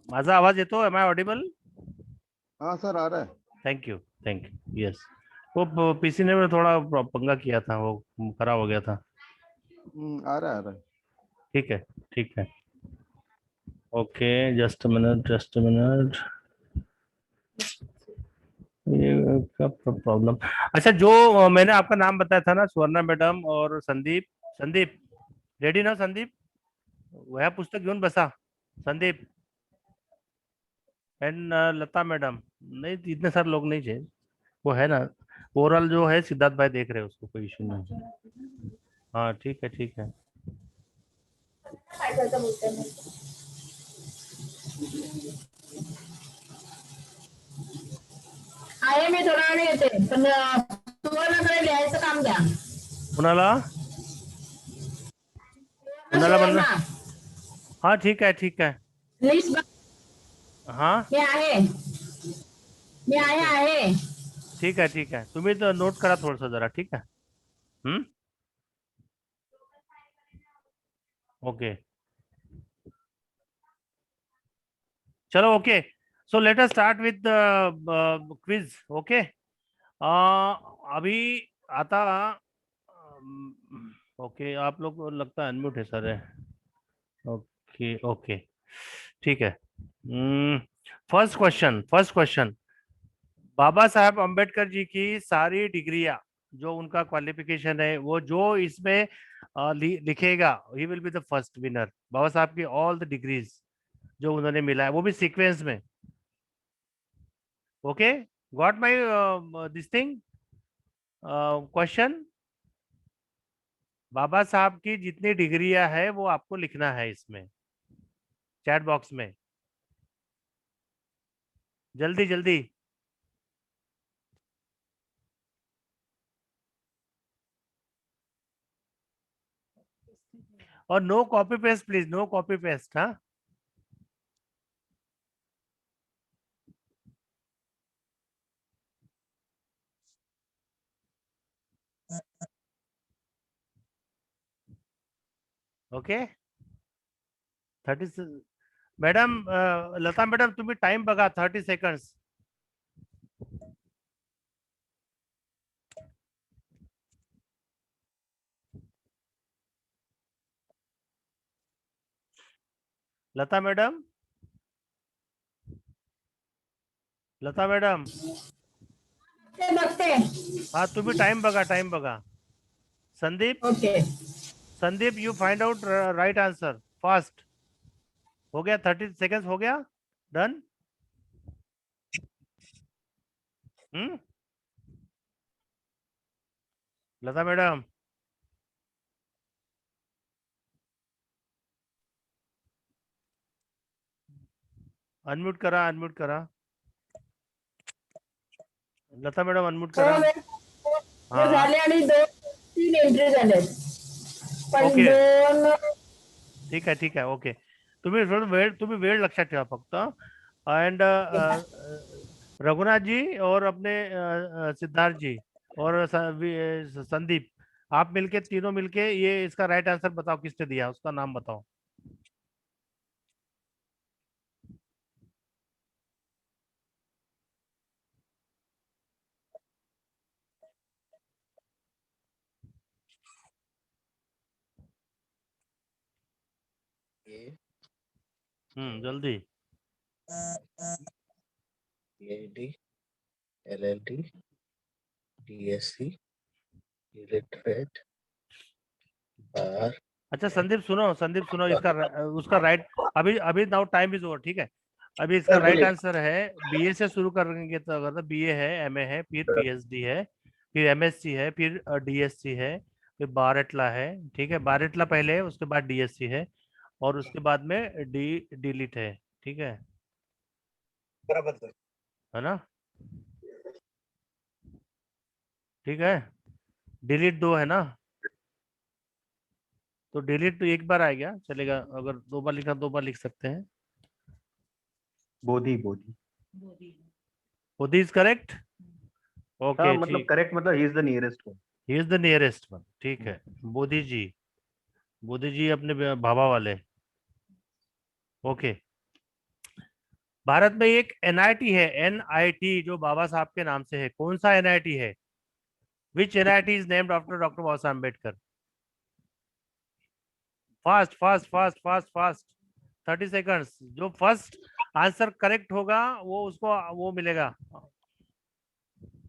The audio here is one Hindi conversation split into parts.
माझा आवाज येतो? Am I audible? हाँ सर आ रहा है। Thank you, thank you. Yes, वो पीसी ने थोड़ा पंगा किया था, वो खराब हो गया था। आ रहा है आ रहा है। ठीक है, ठीक है। Okay, just minute, just minute. ये क्या प्रॉब्लम? अच्छा, जो मैंने आपका नाम बताया था ना, सुवर्णा मैडम और संदीप। संदीप, रेडी ना संदीप? वह पुस्तक घेऊन बसा संदीप। And Lata madam. नहीं, इतने सारे लोग नहीं चाहिए। वो है ना, ओवरऑल जो है सिद्धार्थ भाई देख रहे हैं, उसको कोई इशू नहीं है। हाँ ठीक है, ठीक है। आहे मी थोडा वेळ येते पण सुवर्णाकडे लिहायचं काम द्या. कुणाला? कुणाला म्हणलं? सुवर्णा हाँ ठीक है, ठीक है। लिस्ट हाँ मी आहे मी आहे ओके, आहे ठीक है, ठीक है। तुम्ही तो नोट करा थोडस जरा, ठीक है? हम्म। ओके, चलो okay. So let us start with quiz. Okay, अभी आता। ओके, आप लोग को लगता है अनम्यूट है सर है। ओके ओके, ठीक है। First question, first question. Baba Saheb Ambedkar जी की सारी डिग्रियां, जो उनका क्वालिफिकेशन है, वो जो इसमें लिखेगा, he will be the first winner. Baba Saheb की ऑल द डिग्रीज जो उन्होंने मिला है, वो भी सीक्वेंस में। Okay, got my this thing question? Baba Saheb की जितनी डिग्रियां है वो आपको लिखना है इसमें, चैट बॉक्स में। जल्दी जल्दी। और no copy paste please, no copy paste. हाँ, ओके। 30 मॅडम, लता मॅडम तुम्ही टाइम बघा, 30 seconds. Lata madam, Lata madam. ते बघते. हाँ, तुम्ही टाइम बघा, टाइम बघा। Sandeep, okay Sandeep you find out right answer fast. हो गया, 30 सेकंड्स हो गया। Done. Hmm. Lata madam, unmute करा, अनम्यूट करा। लता मैडम अनम्यूट हो करा। हे हाँ, झाले आणि 2-3 एंट्री झाल्यात पण ओके, 2 ठीक आहे, ठीक आहे, ओके। तुम्ही थोडं वेळ, तुम्ही वेळ लक्षात ठेवा फक्त। एंड रघुनाथ जी और अपने सिद्धार्थ जी और संदीप, आप मिलके, तीनों मिलके ये इसका राइट आंसर बताओ, किसने दिया, उसका नाम बताओ। ए जल्दी। PhD LLD DSc इलिटरेट बार अच्छा संदीप सुनो, संदीप सुनो, इसका उसका राइट, अभी अभी नाउ टाइम इज ओवर, ठीक है? अभी इसका सर राइट बोलिए। आंसर है, बीए से शुरू करेंगे तो, अगर बीए है, एमए है, फिर पीएचडी है, फिर एमएससी है, फिर डीएससी है, फिर बारटला है। ठीक है, बारटला पहले है, उसके बाद डीएससी है, और उसके बाद में डिलीट है। ठीक बराबर सर। है ना? ठीक है, डिलीट 2 है ना? तो डिलीट तो एक बार आएगा, चलेगा। अगर 2 बार लिखा, 2 बार लिख सकते हैं। बोधी बोधी। Bodhi is correct. हाँ ओके, मतलब ठीक। करेक्ट, मतलब he is the nearest one. He is the nearest one, ठीक है। बोधी जी, बोधी जी अपने भाभा वाले। ओके, भारत में एक एनआईटी है, एनआईटी, जो बाबा साहब के नाम से है। कौन सा एनआईटी है? Which NIT is named after doctor Baba Saheb Ambedkar? Fast fast fast fast fast, 30 seconds. जो फर्स्ट आंसर करेक्ट होगा वो उसको वो मिलेगा,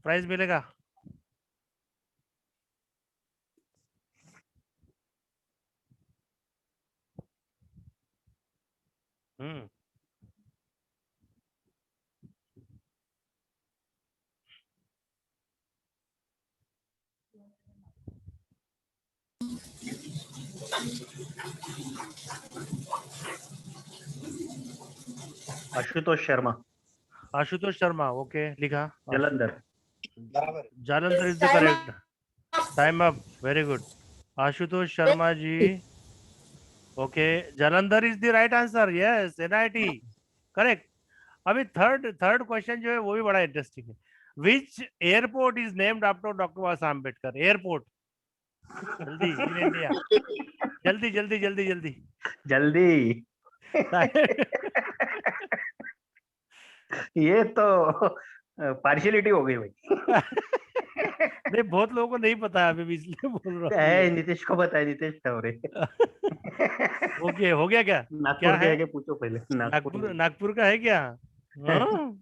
प्राइज मिलेगा। हम्म। आशुतोष शर्मा, आशुतोष शर्मा, ओके, लिखा। जलंधर। बराबर है। Jalandhar is the Time correct. Time up, very good. Ashutosh Sharma ji, okay, Jalandhar is the right answer, yes, NIT, correct. अभी थर्ड थर्ड क्वेश्चन जो है वो भी बड़ा इंटरेस्टिंग है। Which airport is named after doctor Baba Saheb Ambedkar? Airport, जल्दी, इन इंडिया, जल्दी जल्दी जल्दी जल्दी। जल्दी। ये तो पार्शियलिटी हो गई भाई। नहीं, बहुत लोगों को नहीं पता है अभी भी, इसलिए बोल रहा हूँ है, ये। नीतीश को पता है, नीतीश ठौरे। ओके, हो गया क्या? क्या नागपुर के है? है कि पूछो पहले, नागपुर नागपुर, में। नागपुर का है क्या? हाँ,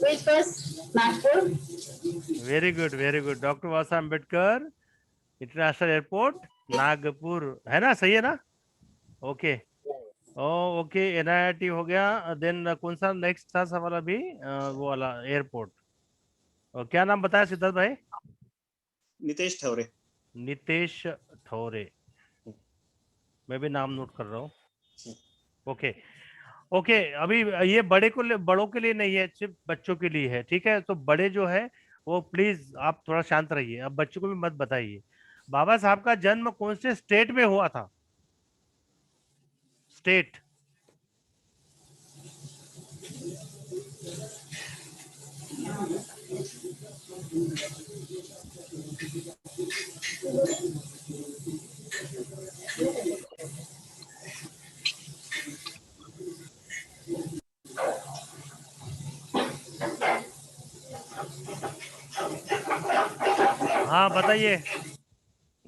which was Nagpur? Very good very good. Doctor Baba Saheb Ambedkar international airport, Nagpur, है ना? सही है ना? ओके। ओ, ओके, एनआईटी हो गया। देन कौन सा नेक्स्ट था सवाल अभी? वो वाला एयरपोर्ट। क्या नाम बताया सिद्धार्थ भाई? नितेश ठौरे। नितेश ठौरे, मैं भी नाम नोट कर रहा हूँ। ओके ओके, अभी ये बड़ों के लिए नहीं है, सिर्फ बच्चों के लिए है, ठीक है? तो बड़े जो है वो प्लीज आप थोड़ा शांत रहिए, अब बच्चों को भी मत बताइए। बाबा साहब का जन्म कौन से स्टेट में हुआ था? स्टेट। हाँ बताइए,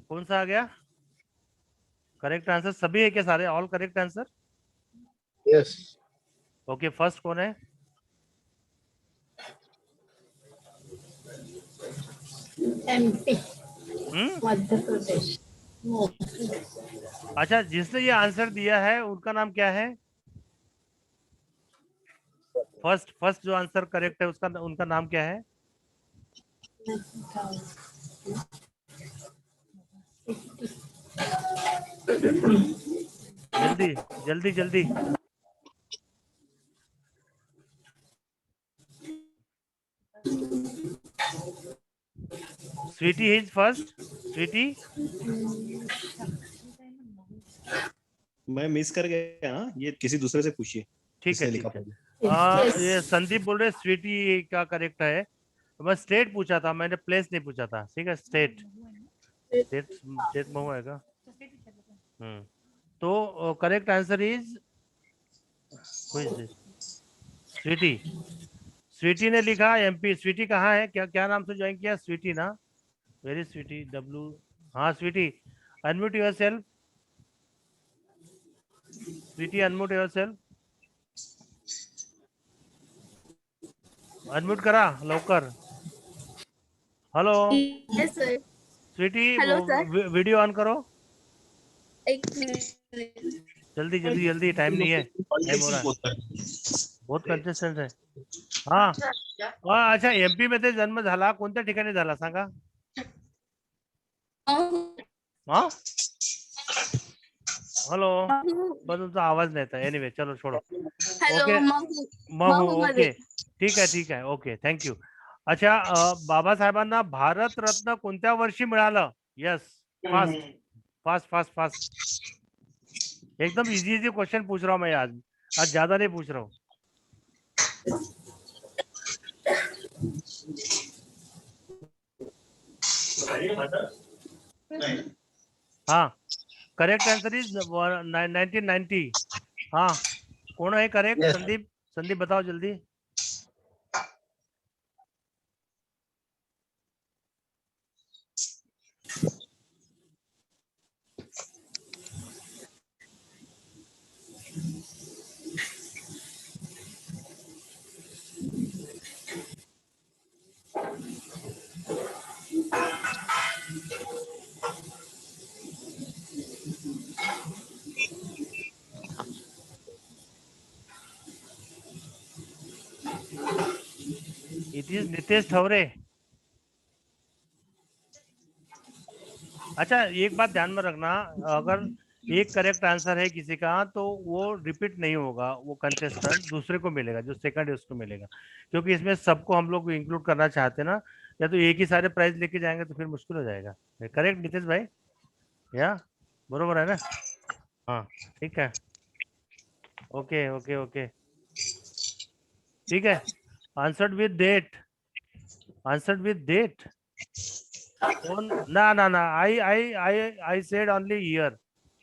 कौन सा आ गया करेक्ट आंसर? सभी है क्या, सारे all correct answer? Yes. Okay, first कौन है? MP, हम्म। मध्य प्रदेश। No. अच्छा, जिसने ये आंसर दिया है उनका नाम क्या है? फर्स्ट फर्स्ट जो आंसर करेक्ट है उसका, उनका नाम क्या है? जल्दी जल्दी जल्दी। Sweety is first, Sweety. मैं मिस कर गया, हाँ, ये किसी दूसरे से पूछिए। ठीक है इससे लिखा ठीक है। Yes. ये संदीप बोल रहे स्वीटी का करेक्ट है। तो मैं स्टेट पूछा था, मैंने प्लेस नहीं पूछा था, ठीक है? स्टेट, स्टेट स्टेट में हुआ है क्या? तो correct answer is, who is this? Sweety. Sweety ने लिखा एमपी। स्वीटी कहाँ है? क्या क्या नाम से ज्वाइन किया? स्वीटी ना? Very Sweety, W. हाँ Sweety, unmute yourself. Sweety, unmute yourself, unmute करा लवकर। Hello yes sir. Sweety, hello sir. Video on करो, एक मिनट। जल्दी जल्दी जल्दी, टाइम नहीं है, टाइम हो रहा है, बहुत कंटेस्टंट है। हाँ, अच्छा, एमपी मध्ये जन्म झाला, कोणत्या ठिकाणी झाला सांगा? हाँ, हेलो, बस तुमचा आवाज नाही येत, एनीवे चलो छोड़ो। हेलो ओके, महू महू, मध्ये. ओके, ठीक आहे, ओके, थँक्यू। अच्छा, बाबासाहेबांना भारत रत्न कोणत्या वर्षी मिळालं? Yes, fast fast fast fast, एकदम इजी इजी क्वेश्चन पूछ रहा हूँ मैं आज ज्यादा नहीं पूछ रहा हूँ। हाँ, करेक्ट आंसर इज 1990। हाँ, कौन है करेक्ट? Yes. संदीप, संदीप बताओ जल्दी। It is Nitesh Thaware. अच्छा, एक बात ध्यान में रखना, अगर एक करेक्ट आंसर है किसी का तो वो रिपीट नहीं होगा, वो कंटेस्टेंट दूसरे को मिलेगा, जो सेकंड है उसको मिलेगा, क्योंकि इसमें सबको हम लोग इंक्लूड करना चाहते हैं ना। या तो एक ही सारे प्राइज लेके जाएंगे तो फिर मुश्किल हो जाएगा। करेक्ट नितेश भाई? या बरोबर है ना? हाँ, ठीक है। ओके ओके ओके, ठीक है। Answered with date, answered with date. ना ना ना, I said only year,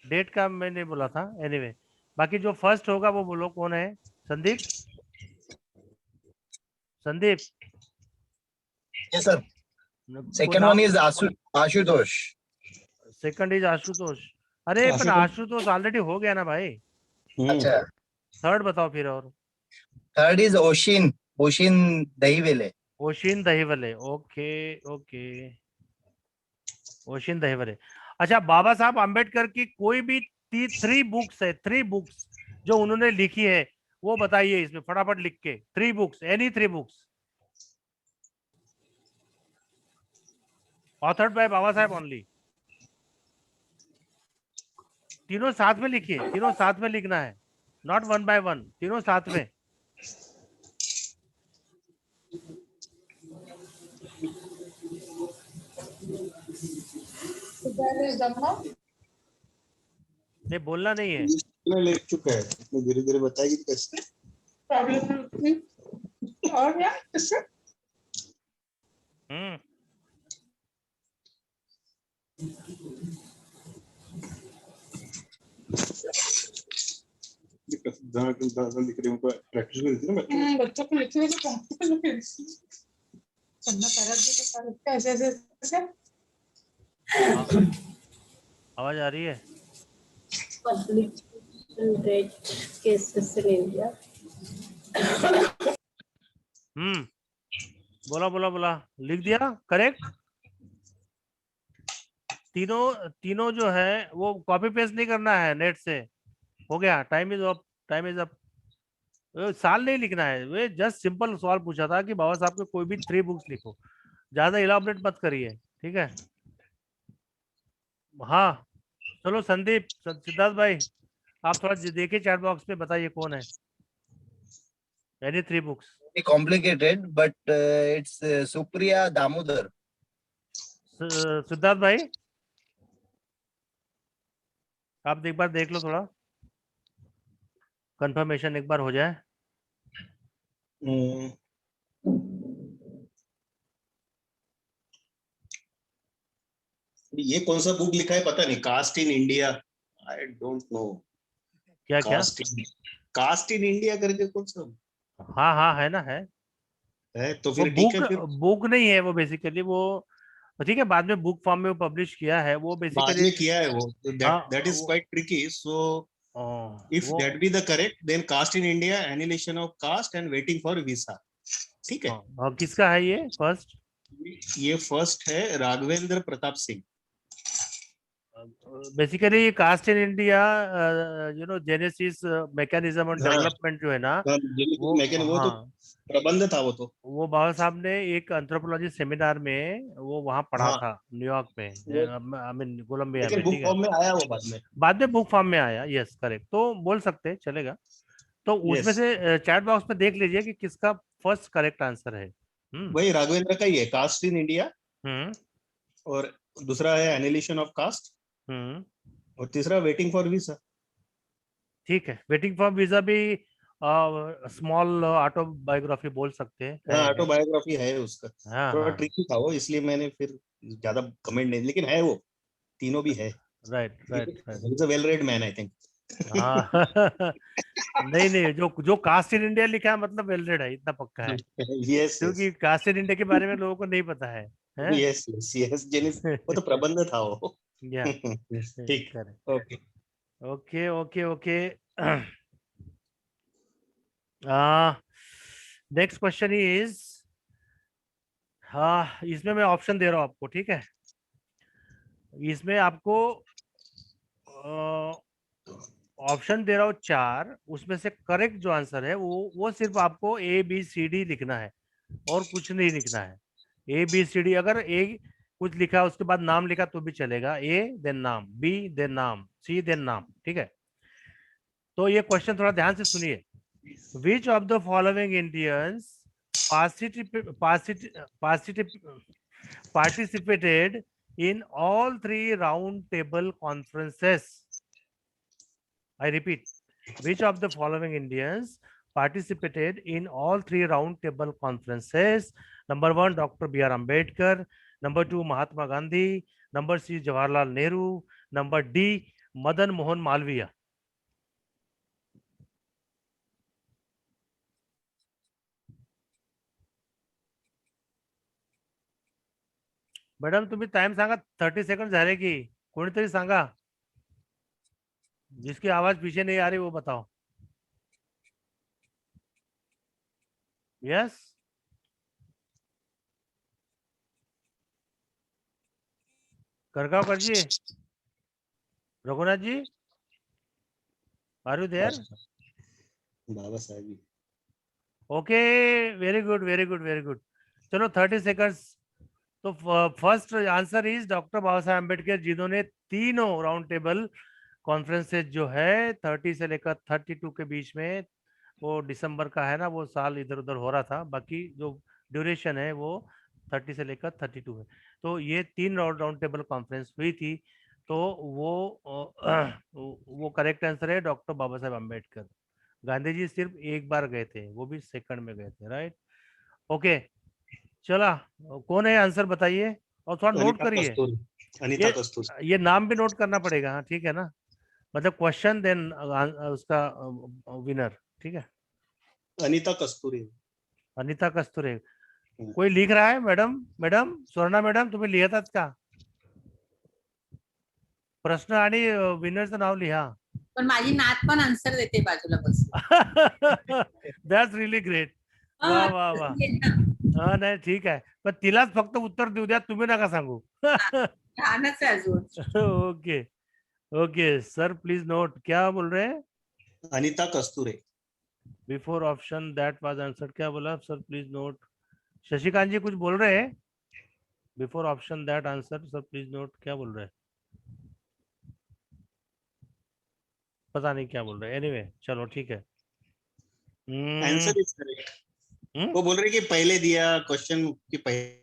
date का मैंने बोला था। एनीवे, बाकी जो फर्स्ट होगा वो बोलो कौन है। Sandeep, Sandeep. Yes, sir. Second one is Ashutosh. Second is Ashutosh. अरे पर आशुतोष ऑलरेडी हो गया ना भाई। अच्छा। थर्ड बताओ फिर। और Third is Oshin Dahivele. Oshin Dahiwale. Okay okay, Oshin Dahiwale. अच्छा, बाबा साहब अंबेडकर की कोई भी 3 बुक्स है, 3 बुक्स जो उन्होंने लिखी है, वो बताइए इसमें फटाफट लिख के। 3 books, any 3 books authored by Baba Saheb only. तीनों साथ में लिखिए, तीनों साथ में लिखना है, नॉट 1 बाय 1, तीनों साथ में। नहीं, बोलना नहीं है। ले चुका है, धीरे धीरे बताएगी कैसे। और क्या इससे? लिख रही हूँ, प्रैक्टिस में देती हूँ ना बच्चों को लिखने से प्रैक्टिकल करना पड़ा। ऐसे ऐसे आवाज आ रही है? Public rate cases in India. बोला बोला बोला, लिख दिया करेक्ट। तीनों जो है वो कॉपी पेस्ट नहीं करना है नेट से। हो गया, time is up, time is up. साल नहीं लिखना है, वे जस्ट सिंपल सवाल पूछा था कि बाबा साहब के कोई भी 3 बुक्स लिखो, ज्यादा इलाबोरेट मत करिए, ठीक है। हाँ, चलो संदीप, सिद्धार्थ भाई, आप थोड़ा देखिए चैट बॉक्स में, बताइए कौन है। Any 3 books. Very complicated, but it's Supriya Damodar. Siddharth भाई, आप एक बार देख लो, थोड़ा कंफर्मेशन एक बार हो जाए। ये कौन सा बुक लिखा है पता नहीं, caste in India, I don't know. क्या क्या? कास्ट इन इंडिया करके कौन सा हाँ हाँ, है ना, है तो वो फिर ठीक है। फिर बुक नहीं है वो, बेसिकली वो, ठीक है, बाद में बुक फॉर्म में वो पब्लिश किया है वो बाद बेसिकली। में किया है वो, that is quite tricky. So if that be the correct, then caste in India, annihilation of caste and waiting for visa. ठीक है। और किसका है ये फर्स्ट? ये फर्स्ट है Raghavendra Pratap Singh. Basically caste in India, genesis, mechanism और डेवलपमेंट जो है ना, वो तो प्रबंध था वो। तो वो बाबा साहब ने एक एंथ्रोपोलॉजी सेमिनार में वो वहां पढ़ा था, न्यूयॉर्क में, आई मीन कोलंबिया में। बुक ठीक फॉर्म है, में आया वो बाद में बुक फॉर्म में आया। यस करेक्ट, तो बोल सकते चलेगा। तो उसमें से चैट बॉक्स में देख लीजिए कि किसका फर्स्ट करेक्ट आंसर है। वही राघवेंद्र का ही है, कास्ट इन इंडिया, और दूसरा है एनिलेशन ऑफ कास्ट, और तीसरा वेटिंग फॉर वीसा। ठीक है, वेटिंग फॉर वीजा भी स्मॉल ऑटोबायोग्राफी बोल सकते हैं। ऑटोबायोग्राफी है उसका। हाँ, थोड़ा हाँ, ट्रिकी था वो, इसलिए मैंने फिर ज्यादा कमेंट नहीं, लेकिन है वो, तीनों भी है। Right right right. He's a well-read man, I think. हाँ नहीं नहीं, जो कास्ट इन इंडिया लिखा है मतलब वेल रेड है, इतना पक्का है, Yes, क्योंकि yes, कास्ट इन इंडिया के बारे में लोगों को नहीं पता है, हैं? yes, yes, yes. जेनिस, वो तो प्रबंध था वो। या ठीक, correct. Okay. Okay okay okay. Next question is, हाँ इसमें मैं ऑप्शन दे रहा हूँ आपको, ठीक है? इसमें आपको ऑप्शन दे रहा हूँ 4, उसमें से करेक्ट जो आंसर है वो सिर्फ आपको ABCD लिखना है और कुछ नहीं लिखना है। ABCD, अगर ए कुछ लिखा उसके बाद नाम लिखा तो भी चलेगा, A देन नाम, B देन नाम, C देन नाम, ठीक है? तो ये क्वेश्चन थोड़ा ध्यान से सुनिए। Which of the following Indians participated in all 3 round table conferences? I repeat, which of the following Indians participated in all 3 round table conferences? Number 1, Dr. B.R. Ambedkar. Number 2, Mahatma Gandhi. Number C, Jawaharlal Nehru. Number D, Madan Mohan Malviya. Madam तुम्ही टाइम सांगा, 30 सेकंड झाले की, कोणीतरी सांगा, जिसकी आवाज पीछे नहीं आ रही वो बताओ। Yes, Kargaonkar ji, Raghunath ji, are you there? Baba Saheb ji. Okay, very good very good very good. चलो 30 सेकंड्स। तो first answer is doctor Baba Saheb Ambedkar, जिन्होंने तीनों राउंड टेबल कॉन्फ्रेंसेस जो है 30 से लेकर 32 के बीच में, वो दिसंबर का है ना, वो साल इधर उधर हो रहा था, बाकी जो ड्यूरेशन है वो 30 से लेकर 32 है। तो ये 3 राउंड टेबल कॉन्फ्रेंस हुई थी, तो वो करेक्ट आंसर है डॉक्टर बाबा साहब अम्बेडकर। गांधी जी सिर्फ एक बार गए थे, वो भी सेकंड में गए थे, राइट? ओके, चला, कौन है आंसर बताइए, और थोड़ा नोट अनीता करिए, कस्तूरी, अनीता कस्तूरी। ये नाम भी नोट करना पड़ेगा, हाँ ठीक है ना, मतलब क्वेश्चन देन उसका विनर, ठीक है? अनीता कस्तूरी। अनिता कस्तुरे। कोई लिख रहा है? मैडम, मैडम स्वर्णा मॅडम, तुम्ही लिहितात का? प्रश्न आणि विनरचं नाव लिहा. पण माझी नात पण आन्सर देते बाजूला बसून. That's really great. वा वा वा. हा नाही ठीक आहे, पण तिलाच फक्त उत्तर देऊ द्या, तुम्ही नका सांगू. लहानच आहे अजून. Okay okay sir, please note, क्या बोल रहे हैं? Anita Kasture. Before option that was answered, क्या बोला sir? Please note. Shashikant ji कुछ बोल रहे हैं? Before option that answer, sir please note, क्या बोल रहे हैं? पता नहीं क्या बोल रहे हैं, एनीवे चलो ठीक है। Answer is correct. वो बोल रहे कि पहले दिया क्वेश्चन की पहले।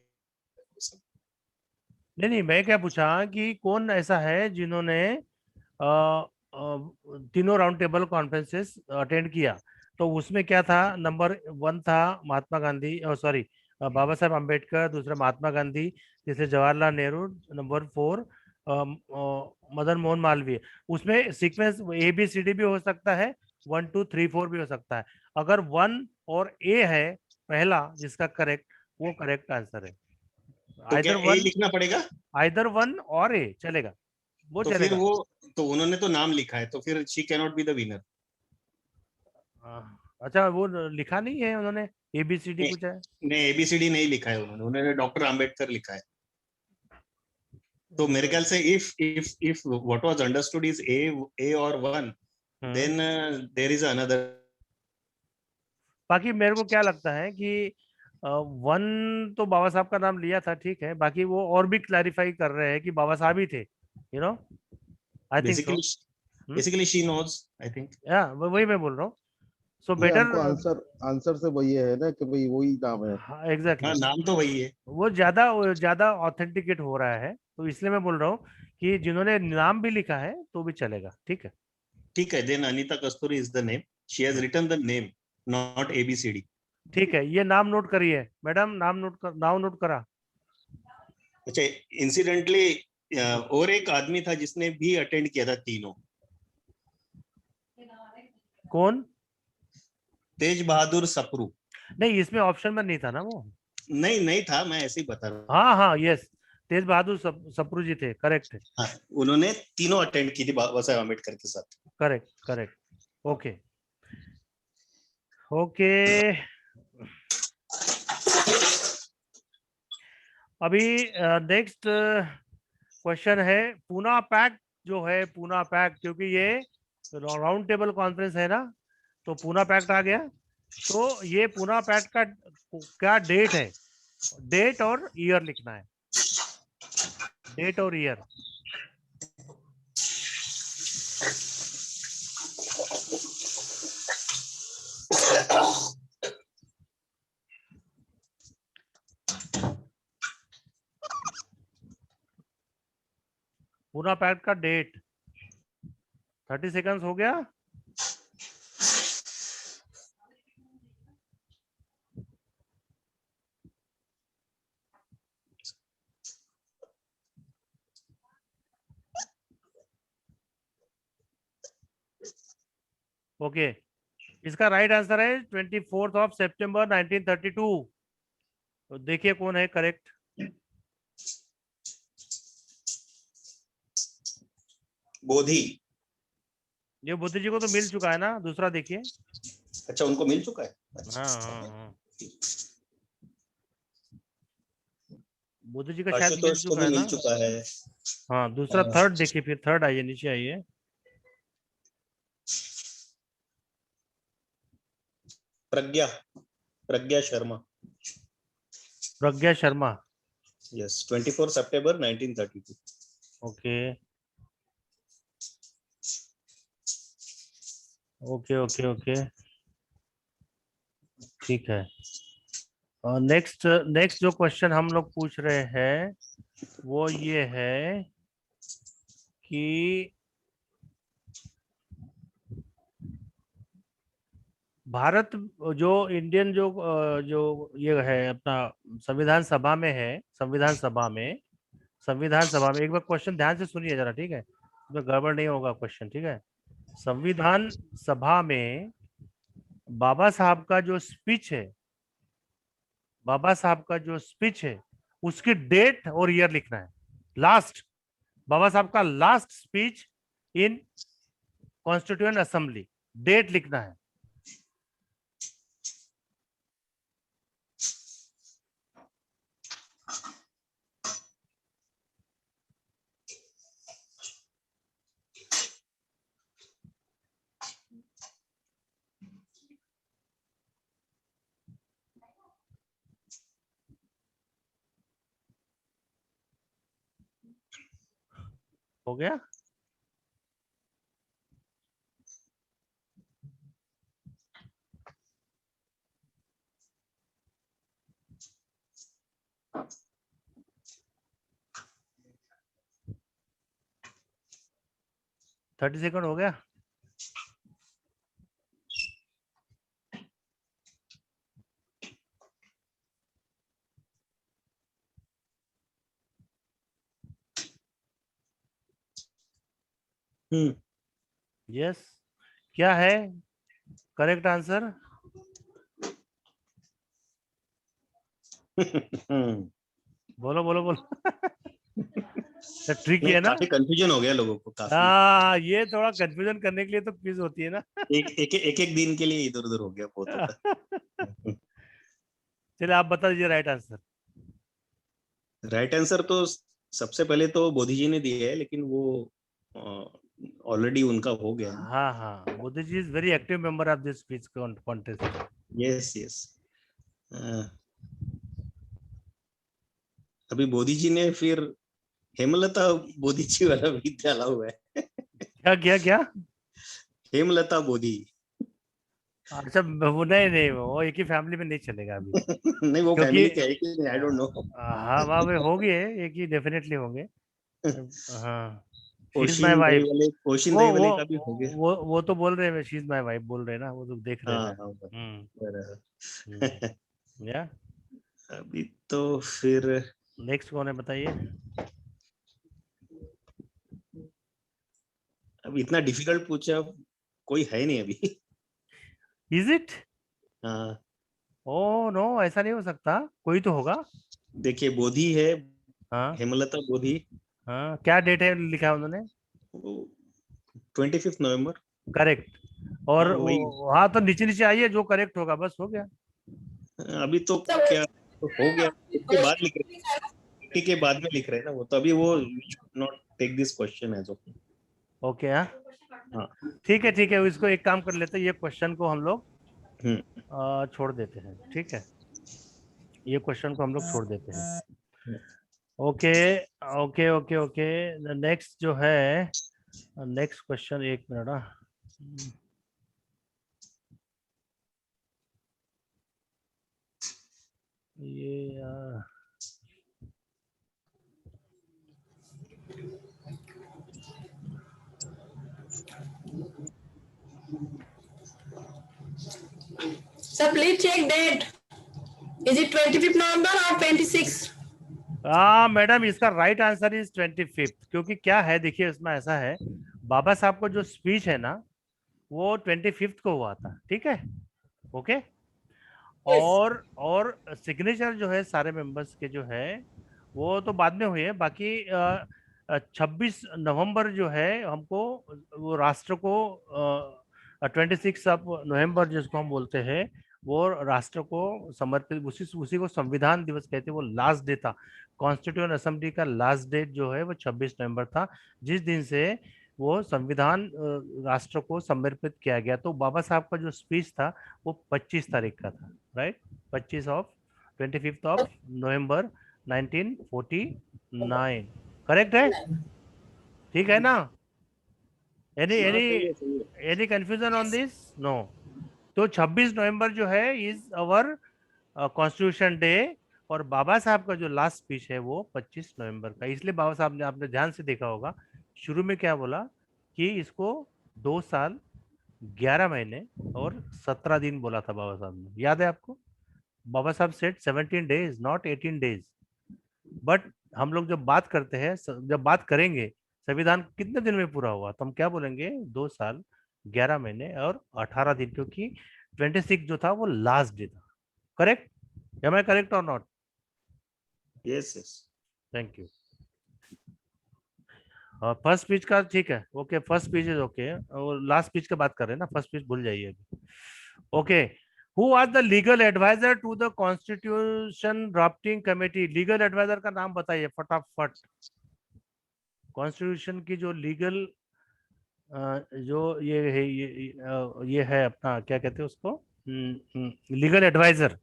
नहीं, मैं क्या पूछा कि कौन ऐसा है जिन्होंने तीनों राउंड टेबल कॉन्फ्रेंसेस अटेंड किया, तो उसमें क्या था? नंबर 1 था महात्मा गांधी, सॉरी बाबा साहब अम्बेडकर, दूसरा महात्मा गांधी, तीसरे जवाहरलाल नेहरू, नंबर 4 मदन मोहन मालवीय। उसमें सीक्वेंस ABCD भी हो सकता है, 1 2 3 4 भी हो सकता है। अगर 1 और A है पहला जिसका करेक्ट, वो करेक्ट आंसर है। तो क्या ए लिखना पड़ेगा? आइदर 1 और A चलेगा, वो तो चलेगा। फिर वो, तो उन्होंने तो नाम लिखा है, तो फिर she can not be the winner. अच्छा, वो लिखा नहीं है उन्होंने, ABCD कुछ है? नहीं, ABCD नहीं लिखा है उन्होंने डॉक्टर आम्बेडकर लिखा है। तो मेरे ख्याल से if what was understood is A or 1, then there is another. बाकी मेरे को क्या लगता है कि 1 तो बाबा साहब का नाम लिया था, ठीक है, बाकी वो और भी क्लैरिफाई कर रहे हैं कि बाबा साहब ही थे, you know, I think so. Basically she knows, I think. या वही मैं बोल रहा हूँ, सो बेटर आंसर से वही है ना कि भाई वही नाम है। हाँ एग्जैक्टली, नाम तो वही है, वो ज्यादा ऑथेंटिकेट हो रहा है, तो इसलिए मैं बोल रहा हूँ कि जिन्होंने नाम भी लिखा है तो भी चलेगा, ठीक है? ठीक है। Then Anita Kasturi is the name. She has written the name, not ABCD. ठीक है, ये नाम नोट करिए मैडम, नाम नोट करा। अच्छा, इंसिडेंटली और एक आदमी था जिसने भी अटेंड किया था तीनों। कौन? तेज बहादुर सप्रू। नहीं, इसमें ऑप्शन में नहीं था ना वो। नहीं नहीं था, मैं ऐसे ही बता रहा हूँ। हाँ हाँ, यस, तेज बहादुर सप्रू जी थे, करेक्ट है, हाँ, उन्होंने तीनों अटेंड की थी बाबा साहेब अम्बेडकर के साथ। Correct correct. Okay okay. अभी नेक्स्ट क्वेश्चन है पूना पैक्ट जो है, पूना पैक्ट, क्योंकि ये राउंड टेबल कॉन्फ्रेंस है ना, तो पूना पैक्ट आ गया। तो ये पूना पैक्ट का क्या डेट है? डेट और ईयर लिखना है, डेट और ईयर। पूना पैक्ट का डेट। 30 सेकंड्स हो गया। ओके, इसका राइट आंसर है 24 ऑफ सितंबर 1932। तो देखिए कौन है करेक्ट। बोधी। ये बुद्ध जी को तो मिल चुका है ना, दूसरा देखिए। अच्छा, उनको मिल चुका है। अच्छा, हाँ हाँ हाँ, बुद्ध जी का शायद मिल आशुतोष को चुका भी है मिल ना। चुका है। हाँ, दूसरा हाँ। थर्ड देखिए, फिर थर्ड आइए, नीचे आइए। प्रज्ञा, प्रज्ञा शर्मा। प्रज्ञा शर्मा। यस, 24 सितंबर 1932। ओके ओके ओके ओके, ठीक है। और नेक्स्ट नेक्स्ट जो क्वेश्चन हम लोग पूछ रहे हैं वो ये है कि भारत जो इंडियन जो ये है अपना संविधान सभा में है, संविधान सभा में एक बार क्वेश्चन ध्यान से सुनिए जरा, ठीक है? इसमें गड़बड़ नहीं होगा क्वेश्चन, ठीक है? संविधान सभा में बाबा साहब का जो स्पीच है, बाबा साहब का जो स्पीच है उसकी डेट और ईयर लिखना है। लास्ट, बाबा साहब का last speech in constituent assembly, date लिखना है। हो गया? थर्टी सेकंड हो गया। यस, क्या है करेक्ट आंसर? बोलो बोलो बोलो। ट्रिकी है ना? काफी कंफ्यूजन हो गया लोगों को काफी। हाँ, ये थोड़ा कंफ्यूजन करने के लिए तो क्विज होती है ना। एक दिन के लिए इधर उधर हो गया बहुत होता। चलिए आप बता दीजिए राइट आंसर। राइट आंसर तो सबसे पहले तो बोधी जी ने दिया है, लेकिन वो ऑलरेडी उनका हो गया। हाँ हाँ, Buddh ji is very active member of this speech contest. Yes yes. अभी बोधी जी ने फिर हेमलता बोधी जी वाला भी डाला हुआ है। क्या क्या क्या? हेमलता बोधी। अच्छा, वो नहीं नहीं, वो एक ही फैमिली में नहीं चलेगा अभी, नहीं, वो क्योंकि फैमिली के है कि नहीं, आई डोंट नो। हाँ वहाँ पे होंगे, एक ही डेफिनेटली होंगे। हाँ, शी इज माय ओशिन दही वाइफ। वाले, ओशिन वो दही वो वाले का भी हो गया। वो तो बोल रहे हैं, शी इज माय वाइफ बोल रहे हैं ना, वो तो देख रहे हाँ हैं। हाँ, बराबर। या अभी तो फिर नेक्स्ट कौन है बताइए? अब इतना डिफिकल्ट पूछा, कोई है नहीं अभी। Is it? हाँ, ओ नो, ऐसा नहीं हो सकता, कोई तो होगा। देखिए बोधी है, हाँ हेमलता बोधी, हाँ, क्या डेट है लिखा है उन्होंने? 25 नवंबर। करेक्ट। और हाँ, वही। हाँ, तो नीचे नीचे आइए, जो करेक्ट होगा बस हो गया। अभी तो क्या तो हो गया, उसके बाद लिख रहे हैं, के बाद में लिख रहे हैं ना वो, तो अभी वो not take this question as of. Okay हाँ, हाँ। ठीक है ठीक है, इसको एक काम कर लेते हैं, ये क्वेश्चन को हम लोग छोड़ देते हैं, ठीक है, ये क्वेश्चन को हम लोग छोड़ देते हैं। Okay okay okay okay, next जो है, नेक्स्ट क्वेश्चन, एक मिनट। ये Sir, please check date. Is it 25th November or 26th? Madam, इसका राइट आंसर इज 25th, क्योंकि क्या है, देखिए इसमें ऐसा है, बाबा साहब का जो स्पीच है ना, वो 25th को हुआ था, ठीक है, ओके। और सिग्नेचर जो है सारे मेंबर्स के जो है, वो तो बाद में हुए हैं, बाकी 26 नवंबर जो है हमको, वो राष्ट्र को 26 ऑफ नवंबर जिसको हम बोलते हैं, वो राष्ट्र को समर्पित, उसी को संविधान दिवस कहते हैं, वो लास्ट डे था, कॉन्स्टिट्यूएंट असेंबली का लास्ट डेट जो है वो 26 नवंबर था, जिस दिन से वो संविधान राष्ट्र को समर्पित किया गया। तो बाबा साहब का जो स्पीच था वो 25 तारीख का था, राइट, 25 ऑफ नवंबर 1949, करेक्ट है, ठीक है ना? Any confusion on this? No. तो 26 नवंबर जो है इज अवर कॉन्स्टिट्यूशन डे, और बाबा साहब का जो लास्ट स्पीच है वो 25 नवंबर का, इसलिए बाबा साहब ने, आपने ध्यान से देखा होगा, शुरू में क्या बोला कि इसको 2 साल 11 महीने और 17 दिन बोला था बाबा साहब ने, याद है आपको? बाबा साहब set 17 days, not 18 days. But हम लोग जब बात करते हैं, जब बात करेंगे संविधान कितने दिन में पूरा हुआ, तो हम क्या बोलेंगे? 2 साल 11 महीने और 18 दिन, क्योंकि 26 जो था वो लास्ट डे था, करेक्ट? एम आई करेक्ट और not? Yes yes. Thank you. First speech का ठीक है, okay, first speech is okay, और लास्ट स्पीच का बात कर रहे हैं ना, फर्स्ट स्पीच भूल जाइए अभी। Okay, who was the legal advisor to the constitution drafting committee? Legal advisor का नाम बताइए फटाफट। कॉन्स्टिट्यूशन की जो लीगल जो ये है, ये है अपना, क्या कहते हैं उसको, लीगल एडवाइजर।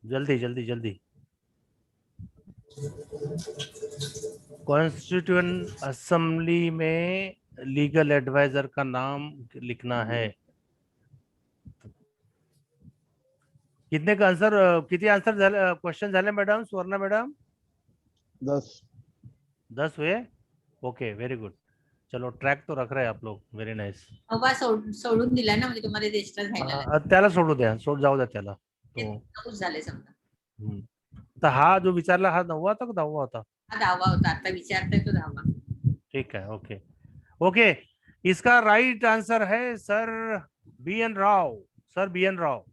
जल्दी जल्दी जल्दी। कॉन्स्टिट्यूएंट असेंबली में लीगल एडवाइजर का नाम लिखना है। कितने का आंसर, किती आंसर झाले, क्वेश्चन झाले मॅडम, सुवर्णा मॅडम? 10 हुए? ओके, वेरी गुड, चलो ट्रॅक तो रख रहे आप लोग, व्हेरी नाइस। सोडून दिला ना, म्हणजे तुम्हाला रेजिस्टर झाला त्याला सोडू द्या, जाऊ द्या त्याला तो। झाले समजा, तर हा जो विचारला, हा 9वा होता का 10वा होता? हा 10वा होता, आता विचारताय तो 10वा। ठीक है, ओके ओके, इसका राइट आंसर है sir B N Rao, sir B N Rao.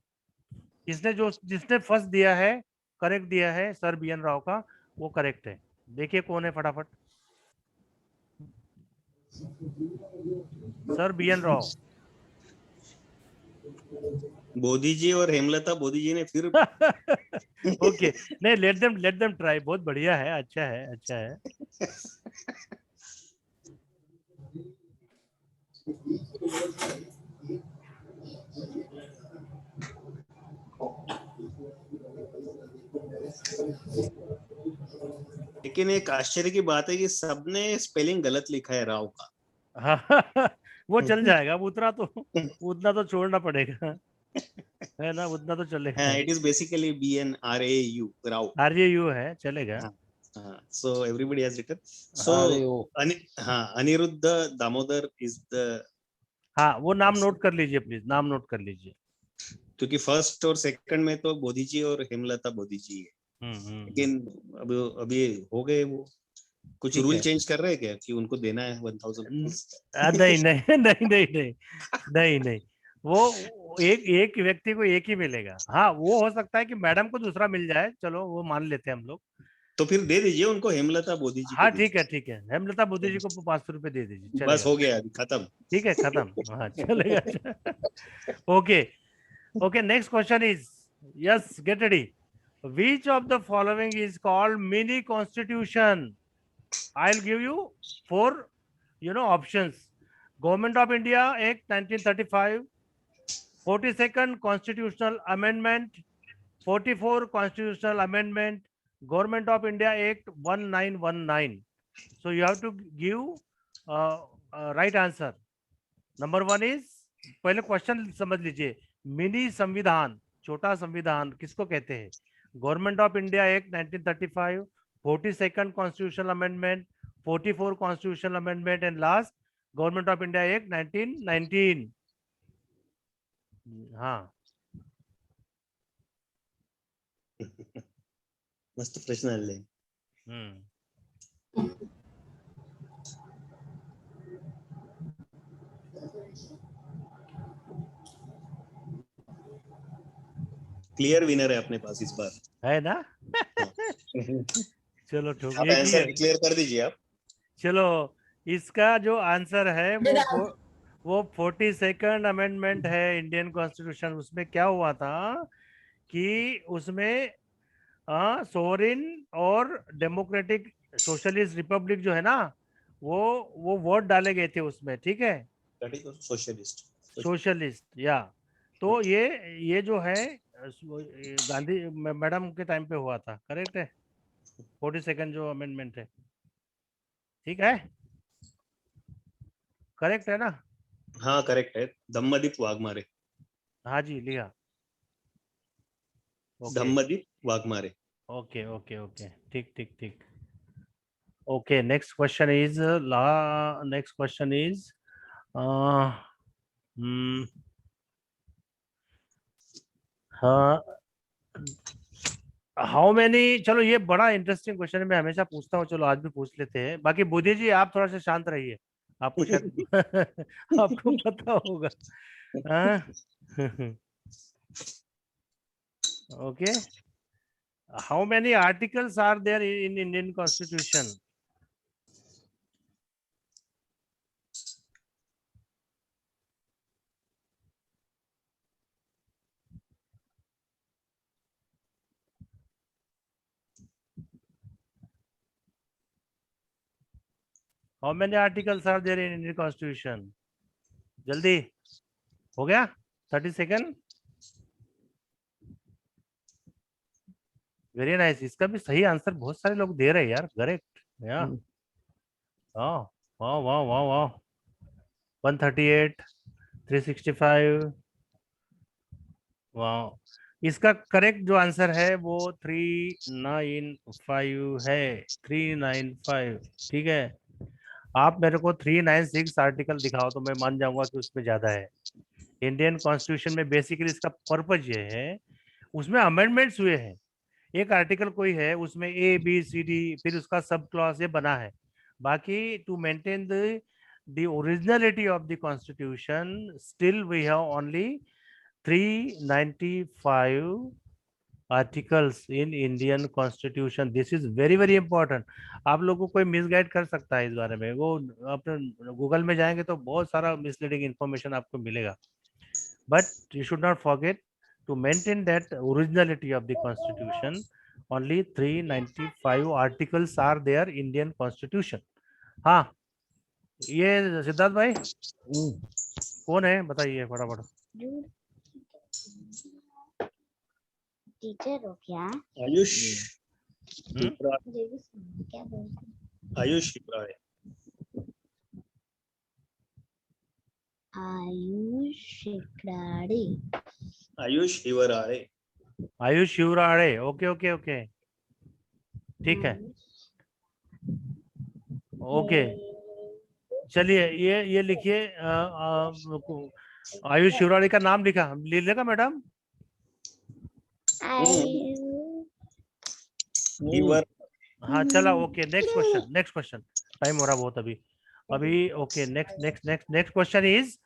जिसने फर्स्ट दिया है, करेक्ट दिया है, सर बी एन राव का, वो करेक्ट है। देखिए कौन है फटाफट, sir B N Rao. Bodhi ji और हेमलता बोधी जी ने फिर ओके, नहीं, लेट देम ट्राई, बहुत बढ़िया है, अच्छा है, अच्छा है। लेकिन एक आश्चर्य की बात है कि सबने स्पेलिंग गलत लिखा है राव का। वो चल जाएगा, उतना तो छोड़ना पड़ेगा, है ना, उतना तो चलेगा। It is basically BNRAU, Rao, RAU है, चलेगा। so everybody has written, so Anirudh Damodar is the, हाँ, वो नाम नोट कर लीजिए प्लीज, नाम नोट कर लीजिए, क्योंकि फर्स्ट और सेकंड में तो बोधी जी और हेमलता बोधी जी है, लेकिन अभी हो गए वो, कुछ ठीक रूल है। चेंज कर रहे हैं क्या कि उनको देना है 1000? नहीं नहीं नहीं नहीं नहीं नहीं नहीं, वो एक व्यक्ति को एक ही मिलेगा। हाँ, वो हो सकता है कि मैडम को दूसरा मिल जाए, चलो वो मान लेते हैं हम लोग। तो फिर दे दीजिए उनको, हेमलता बोधी जी को हाँ दे ठीक है ठीक है, हेमलता बुद्धि जी को 500 रुपए दे दीजिए, दीजिए। बस चलेगा। हो गया, अभी खत्म। ठीक है, खत्म, हाँ चलेगा। Okay okay, next question is, yes get ready, which of the following is called mini constitution? I'll give you 4 options. Government of India Act 1935, 42nd Constitutional Amendment, 44 Constitutional Amendment, Government of India Act 1919. So you have to give right answer. Number 1 is, पहले क्वेश्चन समझ लीजिए, मिनी संविधान, छोटा संविधान किसको कहते हैं? Government of India act 1935, 42nd constitutional amendment, 44 constitutional amendment and last government of India act 1919। हाँ, मस्त प्रश्न आले. क्लियर विनर है अपने पास इस बार, है ना? चलो आप ठोक, ये आंसर डिक्लेयर कर दीजिए आप. चलो, इसका जो आंसर है वो 42nd अमेंडमेंट है इंडियन कॉन्स्टिट्यूशन। उसमें क्या हुआ था कि उसमें सोवरिन और डेमोक्रेटिक सोशलिस्ट रिपब्लिक जो है ना, वो वोट डाले गए थे उसमें, ठीक है, सोशलिस्ट, सोशलिस्ट या। तो ये जो है गांधी मैडम के टाइम पे हुआ था, करेक्ट है? 42nd जो अमेंडमेंट है, ठीक है, करेक्ट है ना? हाँ करेक्ट है. धम्मदीप वाघमारे. हाँ जी, लिया। Dhammadeep Waghmare. Okay okay okay, ठीक ठीक ठीक। Okay, next question is how many, चलो ये बड़ा इंटरेस्टिंग क्वेश्चन है, मैं हमेशा पूछता हूँ, चलो आज भी पूछ लेते हैं। बाकी बुद्धि जी आप थोड़ा सा शांत रहिए, आपको शायद आपको पता होगा। Okay, how many articles are there in Indian constitution? How many articles are there in Indian Constitution? जल्दी हो गया, 30 सेकेंड। वेरी नाइस, इसका भी सही आंसर बहुत सारे लोग दे रहे हैं यार, करेक्ट या। वाह वाह वाह वाह वाह, 138, 365, वाह। इसका करेक्ट जो आंसर है वो 395 है, 395, ठीक है। आप मेरे को 396 आर्टिकल दिखाओ तो मैं मान जाऊंगा कि उसमें ज्यादा है। इंडियन कॉन्स्टिट्यूशन में बेसिकली इसका पर्पज ये है, उसमें अमेंडमेंट्स हुए हैं, एक आर्टिकल कोई है उसमें ए बी सी डी फिर उसका सब क्लॉज ये बना है। बाकी to maintain the originality of the constitution still we have only 395 articles in Indian constitution. This is very very important. आप लोगों को कोई मिसगाइड कर सकता है इस बारे में, वो अपने गूगल में जाएंगे तो बहुत सारा मिसलीडिंग इंफॉर्मेशन आपको मिलेगा, but you should not forget to maintain that originality of the constitution. Only 395 articles are there Indian constitution. हाँ, ये सिद्धार्थ भाई कौन है बताइए फटाफट। टीचर हो क्या? आयुष, क्या बोलते? Ayush Shipray. Ayush Shiprade. Ayush Hiwrale. Ayush Shivrale, okay okay okay, ठीक है, ओके। चलिए ये लिखिए, आयुष शिवराळे का नाम लिखा, ले लेगा मैडम? हाँ चला, ओके नेक्स्ट क्वेश्चन टाइम हो रहा बहुत अभी okay next question is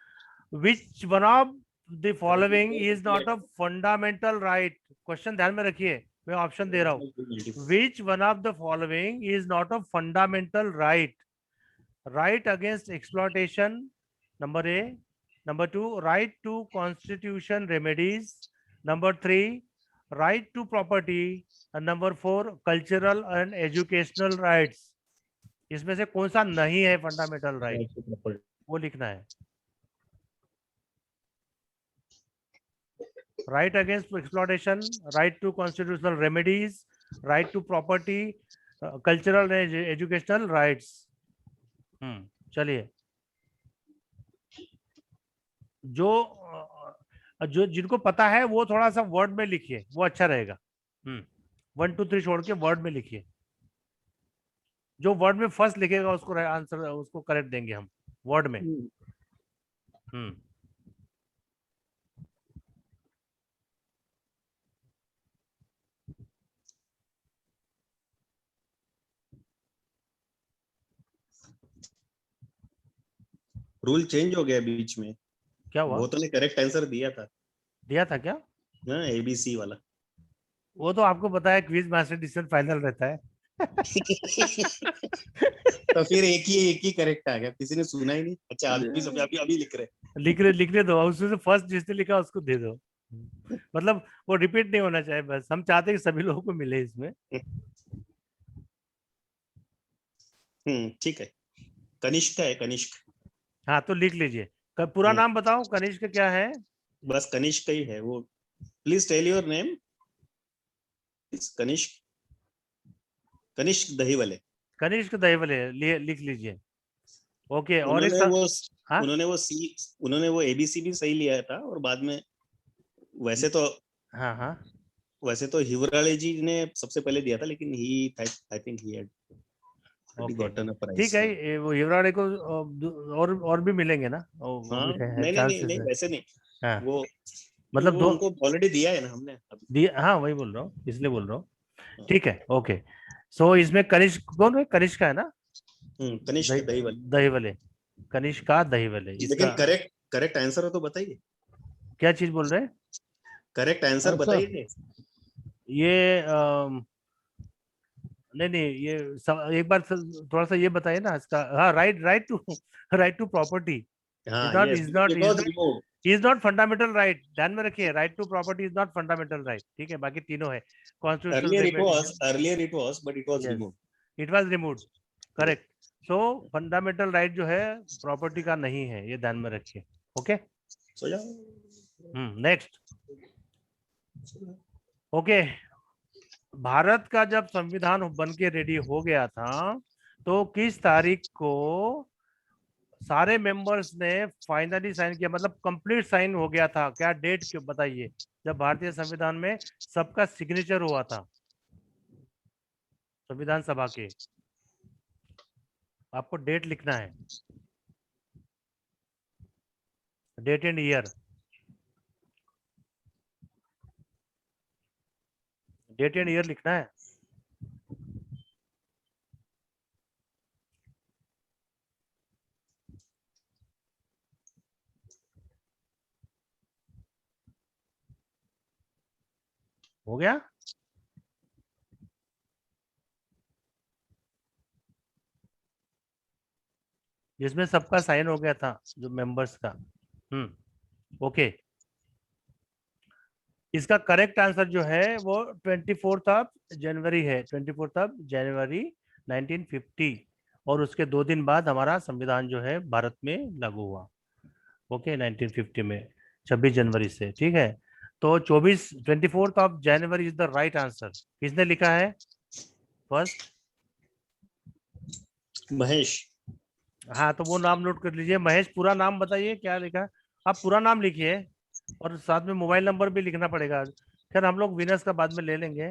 which one of the following is not a fundamental right. Question ध्यान में रखिए, मैं ऑप्शन दे रहा हूँ। Which one of the following is not a fundamental right? Right against exploitation, number A. Number 2, right to constitution remedies. Number 3, right to property. Number 4, cultural and educational rights. इसमें से कौन सा नहीं है फंडामेंटल राइट, वो लिखना है। Right against exploitation, right to constitutional remedies, right to property, cultural and educational rights. चलिए, जो जिनको पता है वो थोड़ा सा वर्ड में लिखिए, वो अच्छा रहेगा। 1 2 3 छोड़ के वर्ड में लिखिए। जो वर्ड में फर्स्ट लिखेगा उसको आंसर, उसको करेक्ट देंगे हम वर्ड में। रूल चेंज हो गया बीच में। क्या हुआ? वो तो ने करेक्ट आंसर दिया था क्या? ना, एबीसी वाला। वो तो आपको पता है, क्विज मास्टर डिसीजन फाइनल रहता है। तो फिर एक ही करेक्ट आ गया, किसी ने सुना ही नहीं। अच्छा अभी लिखने दो, उसमें से फर्स्ट जिसने लिखा उसको दे दो। मतलब वो रिपीट नहीं होना चाहिए, बस हम चाहते हैं कि सभी लोगों को मिले इसमें। ठीक है। कनिष्क है, कनिष्क। हाँ तो लिख लीजिए। पूरा नाम बताओ, कनिष्क क्या है? बस कनिष्क ही है वो। Please tell your name. Kanishk, Kanishk Dahiwale. Kanishk Dahiwale लिख लीजिए। ओके। और उन्होंने वो एबीसी भी सही लिया था, और बाद में वैसे तो हिवराले जी ने सबसे पहले दिया था, लेकिन I think he had gotten a prize. ठीक है, वो हिवराले को और भी मिलेंगे ना? नहीं वैसे नहीं। हाँ, वो मतलब वो उनको ऑलरेडी दिया है ना हमने दिया। हाँ वही बोल रहा हूँ, इसलिए बोल रहा हूँ। ठीक है, ओके। सो इसमें कनिष्क कौन है? कनिष्क है ना? कनिष्क दहीवले, कनिष्का दहीवले। लेकिन करेक्ट आंसर हो तो बताइए। क्या चीज बोल रहे हैं? करेक्ट आंसर बताइए। ये नहीं, ये एक बार थोड़ा सा ये बताइए ना इसका। हाँ, right to property is not fundamental right. ध्यान में रखिए, right to property is not fundamental right. ठीक है, बाकी तीनों है। Earlier it was, but it was removed. It was removed, correct. So fundamental right जो है प्रॉपर्टी का नहीं है, ये ध्यान में रखिए। Okay, next. ओके, भारत का जब संविधान बन के रेडी हो गया था, तो किस तारीख को सारे मेंबर्स ने फाइनली साइन किया, मतलब कंप्लीट साइन हो गया था? क्या डेट क्यों बताइए, जब भारतीय संविधान में सबका सिग्नेचर हुआ था संविधान सभा के? आपको डेट लिखना है, date and year. Date and year लिखना है। हो गया? जिसमें सबका साइन हो गया था, जो मेंबर्स का। ओके, इसका करेक्ट आंसर जो है वो 24 जनवरी है। 24 जनवरी 1950। और उसके 2 दिन बाद हमारा संविधान जो है भारत में लागू हुआ। ओके, 1950 में 26 जनवरी से। ठीक है, तो 24 जनवरी इज द राइट आंसर। किसने लिखा है फर्स्ट? महेश। हाँ, तो वो नाम नोट कर लीजिए। महेश, पूरा नाम बताइए, क्या लिखा? आप पूरा नाम लिखिए, और साथ में मोबाइल नंबर भी लिखना पड़ेगा। खैर, हम लोग विनर्स का बाद में ले लेंगे।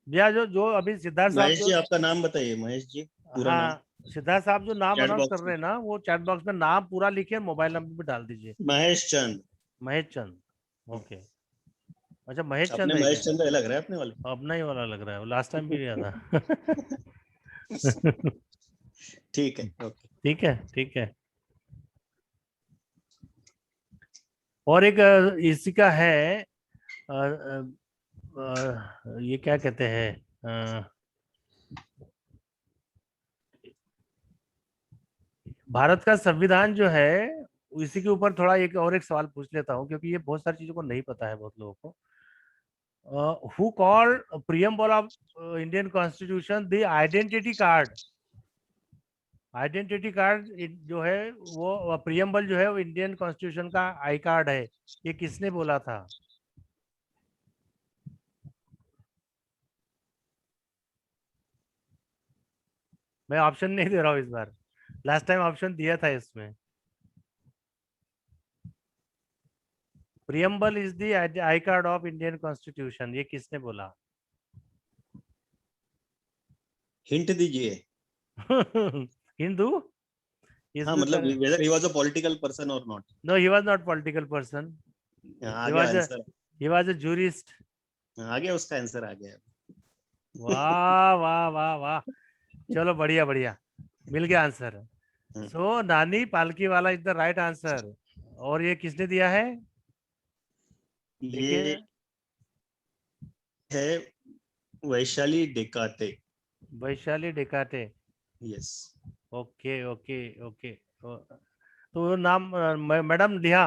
भैया, जो अभी सिद्धार्थ साहब, महेश जी आपका नाम बताइए। महेश जी पूरा नाम। सिद्धार्थ साहब जो नाम चैट अनाउंस बॉक्स कर रहे हैं ना, वो चैट बॉक्स में नाम पूरा लिखिए, मोबाइल नंबर भी डाल दीजिए। महेश चंद। महेश चंद, ओके। अच्छा महेश अपने चंद है महेश क्या? चंद्र लग रहा है अपने वाले। अपना ही वाला लग रहा है, वो लास्ट टाइम भी लिया था। ठीक है, ओके। ठीक है, ठीक है। और एक इसी का है, ये क्या कहते हैं, भारत का संविधान जो है, इसी के ऊपर थोड़ा एक सवाल पूछ लेता हूँ, क्योंकि ये बहुत सारी चीजों को नहीं पता है बहुत लोगों को। Who called preamble of Indian constitution the identity card? Identity card जो है वो प्रियम्बल जो है वो इंडियन कॉन्स्टिट्यूशन का आई कार्ड है, ये किसने बोला था? मैं ऑप्शन नहीं दे रहा हूँ इस बार, लास्ट टाइम ऑप्शन दिया था इसमें। Preamble is the I card of Indian constitution, ये किसने बोला? हिंट दीजिए। हिंदू? हाँ, मतलब whether he was a political person or not. No, he was not political person. आ He गया was a answer. he was a jurist. आ गया, उसका आंसर आ गया। वाह वाह वाह वाह, चलो बढ़िया बढ़िया, मिल गया आंसर। सो नानी पालकी वाला इज द राइट आंसर। और ये किसने दिया है? ये है Vaishali Dekate. Vaishali Dekate. Yes. Okay okay okay. तो नाम मॅडम लिहा,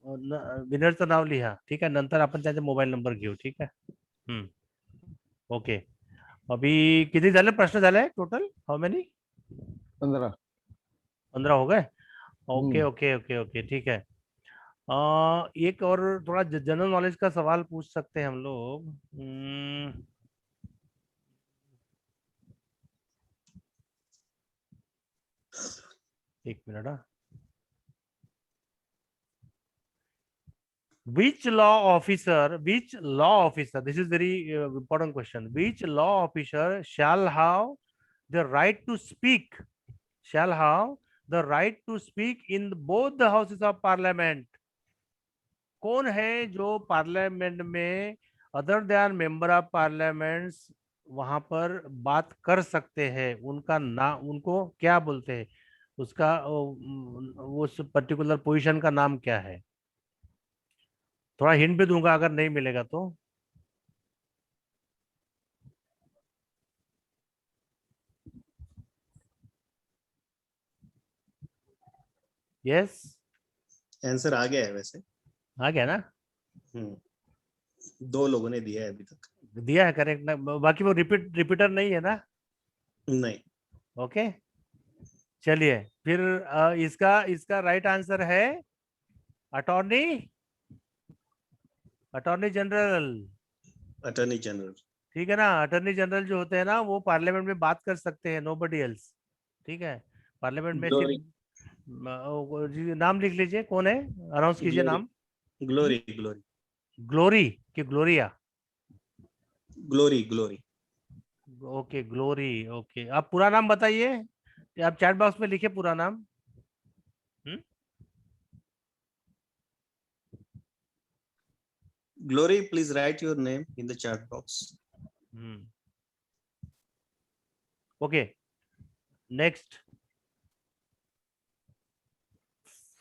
विनरचं नाव लिहा, ठीक आहे, नंतर आपण त्याचा मोबाईल नंबर घेऊ, ठीक आहे। ओके, अभी किती झाले प्रश्न झाले टोटल? How many? 15 हो गए। ओके ओके ओके ओके, ठीक है। एक और थोड़ा जनरल नॉलेज का सवाल पूछ सकते हैं हम लोग। एक minute. Which law officer, this is very important question, which law officer shall have the right to speak, in both the houses of parliament? कौन है जो पार्लियामेंट में other than member of parliament वहां पर बात कर सकते हैं? उनका नाम, उनको क्या बोलते हैं, उसका उस पर्टिकुलर पोजीशन का नाम क्या है? थोड़ा हिंट भी दूंगा अगर नहीं मिलेगा तो। यस, आंसर आ गया है वैसे। आ गया ना? 2 लोगों ने दिया है अभी तक। दिया है करेक्ट ना? बाकी वो रिपीटर नहीं है ना? नहीं। ओके, चलिए फिर इसका राइट आंसर है अटॉर्नी जनरल। Attorney general. ठीक है ना? अटॉर्नी जनरल जो होते हैं ना, वो पार्लियामेंट में बात कर सकते हैं, नोबडी एल्स। ठीक है, पार्लियामेंट में सिर्फ नाम लिख लीजिए, कौन है, अनाउंस कीजिए नाम। ग्लोरी। ग्लोरी कि Gloria? Glory. Okay, glory. Okay, आप पूरा नाम बताइए, आप चैट बॉक्स में लिखिए पूरा नाम। Glory, please write your name in the chat box. Okay, next.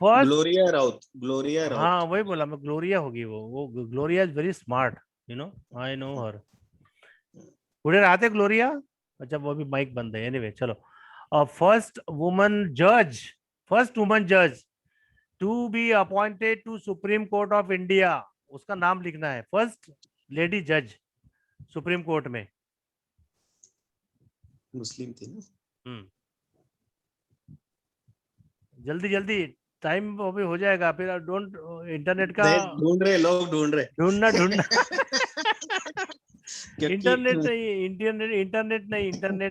First, Gloria Raut। हाँ वही बोला मैं, ग्लोरिया होगी वो Gloria is very smart, you know, I know her. उधर आते ग्लोरिया? अच्छा, वो भी माइक बंद है, एनीवे चलो। फर्स्ट वुमन जज to be appointed to supreme court of India, उसका नाम लिखना है, फर्स्ट लेडी जज सुप्रीम कोर्ट में। मुस्लिम थी ना? जल्दी जल्दी, टाइम अभी हो जाएगा, फिर डोंट, इंटरनेट का ढूंढ रहे लोग, ढूंढना इंटरनेट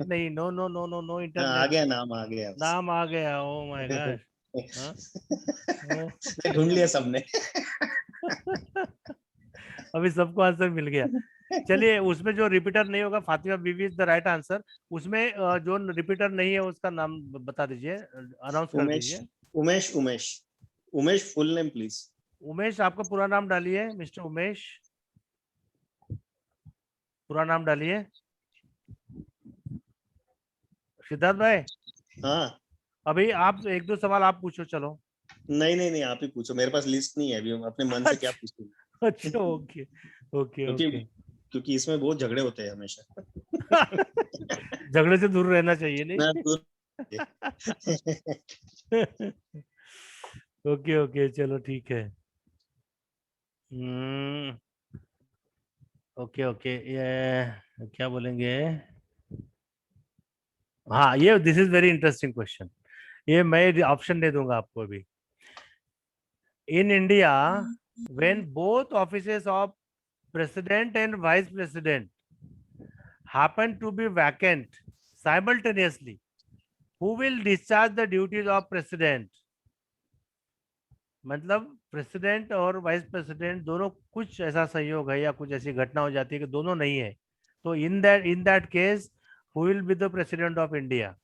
नहीं, नो इंटरनेट। आ गया, नाम आ गया। ओ माय गॉड, ढूंढ लिया सबने। अभी सबको आंसर मिल गया। चलिए, उसमें जो रिपीटर नहीं होगा, फातिमा बीवी इज द राइट आंसर। उसमें जो रिपीटर नहीं है उसका नाम बता दीजिए, अनाउंस कर दीजिए। Umesh full name please. Umesh, आपका पूरा नाम डालिए, मिस्टर उमेश। पूरा नाम डालिए। सिद्धार्थ भाई, हाँ, अभी आप एक दो सवाल आप पूछो, चलो। नहीं नहीं नहीं, आप ही पूछो, मेरे पास लिस्ट नहीं है अभी, हम अपने मन से क्या पूछूं। अच्छा, ओके ओके क्योंकि ओके। क्योंकि इसमें बहुत झगड़े होते हैं हमेशा। झगड़े से दूर रहना चाहिए, नहीं? ना तो ओके ओके, चलो ठीक है। ओके ओके, ये क्या बोलेंगे? हाँ, ये this is very interesting question. ये मैं ऑप्शन दे दूंगा आपको अभी। In India, when both offices of president and vice president happen to be vacant simultaneously, who will discharge the duties of president? मतलब प्रेसिडेंट और वाइस प्रेसिडेंट दोनों, कुछ ऐसा संयोग है या कुछ ऐसी घटना हो जाती है कि दोनों नहीं है, तो in that case who will be the president of India?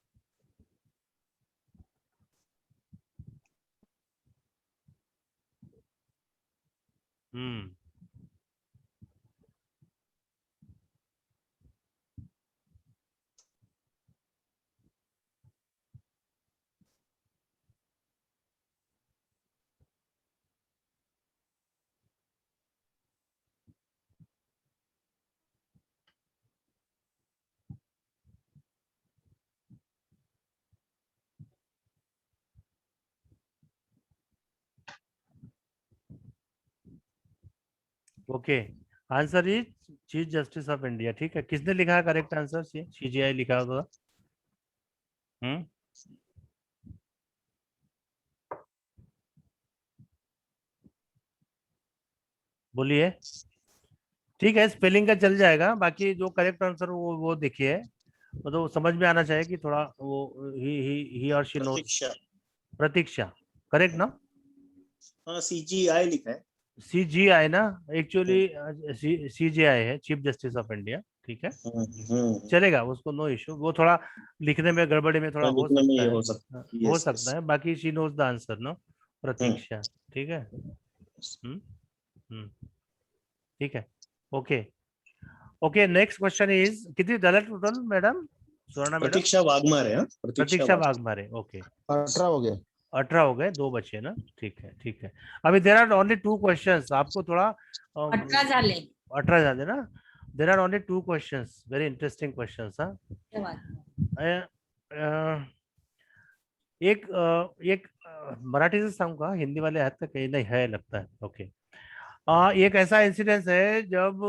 Okay, answer is chief justice of India. ठीक है, किसने लिखा है करेक्ट आंसर? सीजीआई लिखा होगा। बोलिए। ठीक है, स्पेलिंग का चल जाएगा, बाकी जो करेक्ट आंसर वो देखिए, मतलब समझ में आना चाहिए कि थोड़ा वो ही और she note. Pratiksha. Pratiksha, correct ना? हाँ, CGI लिखा है। सीजीआई ना, एक्चुअली सीजीआई है, चीफ जस्टिस ऑफ इंडिया। ठीक है, चलेगा, उसको नो इशू। वो थोड़ा लिखने में गड़बड़ी में थोड़ा हो लिखने में सकता ये है, हो सकता है। हो यस सकता है, बाकी she knows the answer, no? Pratiksha, ठीक है। हम्म ठीक है, okay okay. Next question is, कितनी गलत total madam? Suvarna madam? Pratiksha Waghmare. हाँ, प्रतीक्षा वाघमारे, ओके। 18 हो गया। 18 हो गए, 2 बचे ना? ठीक है ठीक है। अभी देर आर ओनली 2 क्वेश्चंस, आपको थोड़ा 18 झाले. 18 झाले ना? There are only 2 questions, very interesting questions. हाँ, एक मराठी से सांगू का? हिंदी वाले आहेत का काही? नहीं है लगता है, ओके। एक ऐसा इंसिडेंस है जब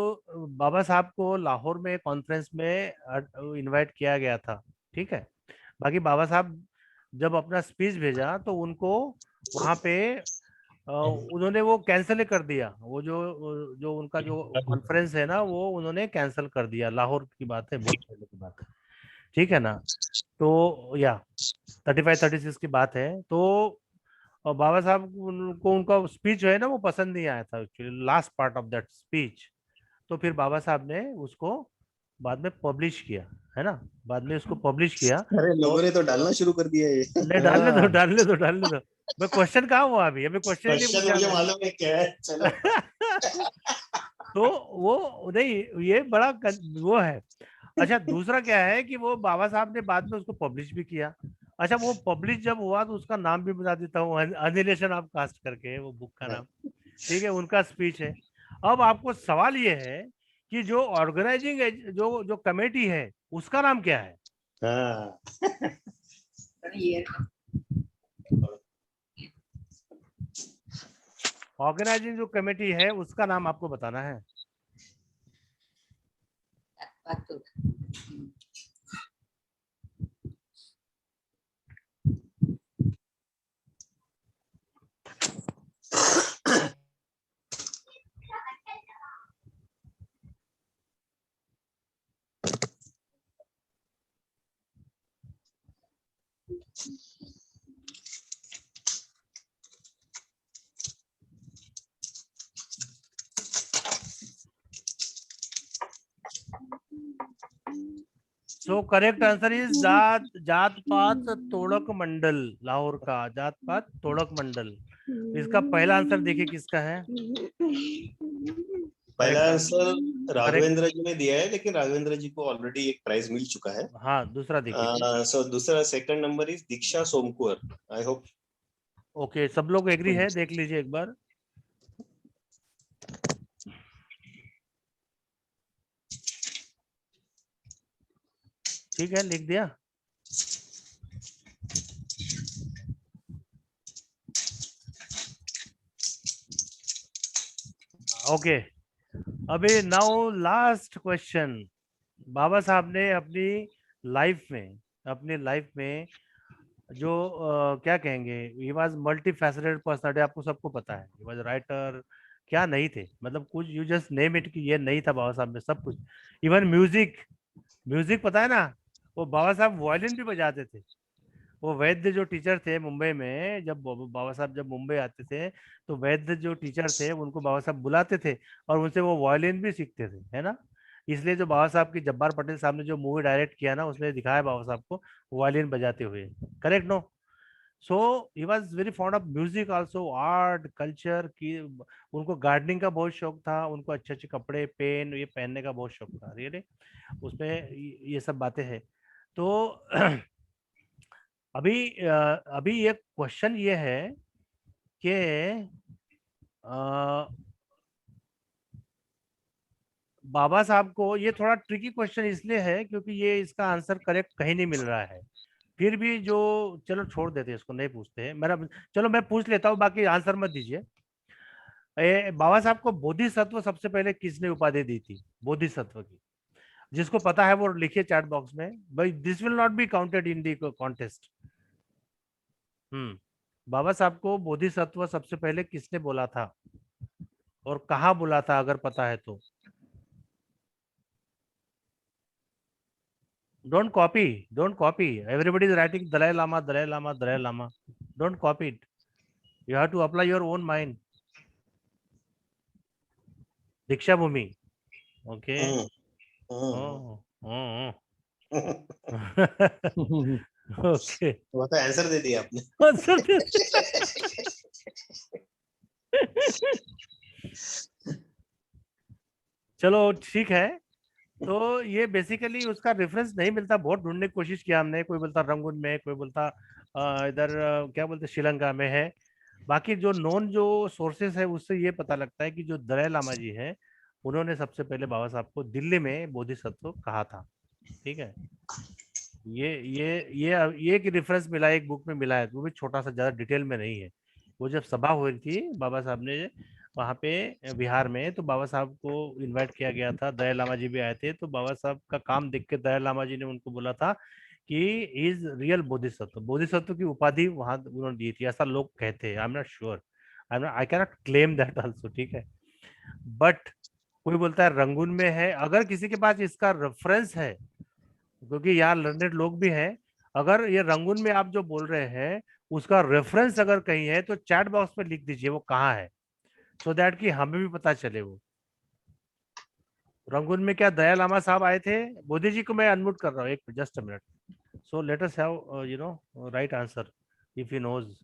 बाबा साहब को लाहौर में कॉन्फ्रेंस में इनवाइट किया गया था। ठीक है, बाकी बाबा साहब जब अपना स्पीच भेजा तो उनको वहां पे उन्होंने वो कैंसिल कर दिया। वो जो उनका जो कॉन्फ्रेंस है ना, वो उन्होंने कैंसिल कर दिया। लाहौर की बात है, बहुत पहले की बात है, ठीक है ना? तो या 35-36 की बात है। तो और बाबा साहब को उनका स्पीच जो है ना, वो पसंद नहीं आया था actually, last part of that speech. तो फिर बाबा साहब ने उसको बाद में पब्लिश किया, है ना? बाद में उसको पब्लिश किया। अरे लोगों ने तो डालना शुरू कर दिया ये। नहीं, डालने दो। मैं क्वेश्चन कहाँ हुआ अभी क्वेश्चन ही नहीं क्वेश्चन पूछा मुझे मैं। मालूम है क्या है, चलो। तो वो नहीं, ये बड़ा वो है। अच्छा, दूसरा क्या है कि वो बाबा साहब ने बाद में उसको पब्लिश भी किया। अच्छा, वो पब्लिश जब हुआ तो उसका नाम भी बता देता हूँ, अनिलेशन ऑफ कास्ट करके है वो बुक का नाम। ठीक है, उनका स्पीच है। अब आपको सवाल ये है कि जो ऑर्गेनाइजिंग जो कमेटी है, उसका नाम क्या है? हाँ, ऑर्गेनाइजिंग जो कमेटी है, उसका नाम आपको बताना है। सो करेक्ट आंसर इज जात पात तोड़क मंडल, लाहौर का जात पात तोड़क मंडल। इसका पहला आंसर देखिए किसका है? पहला आंसर करेक्ट। राघवेंद्र जी ने दिया है, लेकिन राघवेंद्र जी को ऑलरेडी एक प्राइज मिल चुका है। हाँ, दूसरा देखिए। सो दूसरा second number is Diksha Somkur. I hope okay, सब लोग एग्री है, देख लीजिए एक बार। ठीक है, लिख दिया। ओके, अभी नाउ लास्ट क्वेश्चन। बाबा साहब ने अपनी लाइफ में जो क्या कहेंगे, he was multi faceted personality, आपको सबको पता है। ही वाज राइटर, क्या नहीं थे, मतलब कुछ यू जस्ट नेम इट कि ये नहीं था बाबा साहब में, सब कुछ। इवन म्यूजिक, म्यूजिक पता है ना, वो बाबा साहब वायलिन भी बजाते थे। वो वैद्य जो टीचर थे मुंबई में, जब बाबा साहब जब मुंबई आते थे, तो वैद्य जो टीचर थे उनको बाबा साहब बुलाते थे और उनसे वो वायलिन भी सीखते थे, है ना। इसलिए जो बाबा साहब की, जब्बार पटेल साहब ने जो मूवी डायरेक्ट किया ना, उसमें दिखाया बाबा साहब को वायलिन बजाते हुए। Correct no? So he was very fond of music also, art culture की। उनको गार्डनिंग का बहुत शौक था, उनको अच्छे अच्छे कपड़े पेन ये पहनने का बहुत शौक था, रियली। उसमें ये सब बातें हैं। तो अभी ये क्वेश्चन ये है कि बाबा साहब को, ये थोड़ा ट्रिकी क्वेश्चन इसलिए है क्योंकि ये इसका आंसर करेक्ट कहीं नहीं मिल रहा है। फिर भी जो, चलो छोड़ देते हैं इसको, नहीं पूछते हैं मेरा। चलो मैं पूछ लेता हूँ, बाकी आंसर मत दीजिए। बाबा साहब को बोधिसत्व सबसे पहले किसने उपाधि दी थी, बोधिसत्व की? जिसको पता है वो लिखिए चैट बॉक्स में भाई, this will not be counted in the contest. Baba Saheb को बोधिसत्व सबसे पहले किसने बोला था और कहाँ बोला था, अगर पता है तो? Don't copy, don't copy. Everybody is writing Dalai Lama, Dalai Lama, Dalai Lama. Don't copy it. You have to apply your own mind. Diksha Bhumi. Okay. Oh. Oh. Okay. वो तो आंसर दे दिया आपने। आंसर दे। चलो ठीक है। तो ये बेसिकली उसका रेफरेंस नहीं मिलता, बहुत ढूंढने की कोशिश किया हमने। कोई बोलता रंगून में, कोई बोलता इधर क्या बोलते श्रीलंका में है। बाकी जो नॉन जो सोर्सेस है उससे ये पता लगता है कि जो दलाई लामा जी है, उन्होंने सबसे पहले बाबा साहब को दिल्ली में बोधिसत्व कहा था। ठीक है, ये एक रेफरेंस मिला है, एक बुक में मिला है, वो भी छोटा सा, ज्यादा डिटेल में नहीं है। वो जब सभा हुई थी बाबा साहब ने वहाँ पे बिहार में, तो बाबा साहब को इनवाइट किया गया था, दलाई लामा जी भी आए थे। तो बाबा साहब का काम देख के दलाई लामा जी ने उनको बोला था कि इज रियल बोधिसत्व, बोधिसत्व की उपाधि वहां उन्होंने दी थी, ऐसा लोग कहते हैं। I am not sure, I can not claim that also, ठीक है। बट कोई बोलता है रंगून में है। अगर किसी के पास इसका रेफरेंस है, क्योंकि यहाँ लर्नेड लोग भी हैं, अगर ये रंगून में आप जो बोल रहे हैं उसका रेफरेंस अगर कहीं है तो चैट बॉक्स में लिख दीजिए वो कहाँ है, सो दैट कि हमें भी पता चले। वो रंगून में क्या दया लामा साहब आए थे? मोदी जी को मैं अनम्यूट कर रहा हूँ, एक just a minute. So let us have right answer if he knows.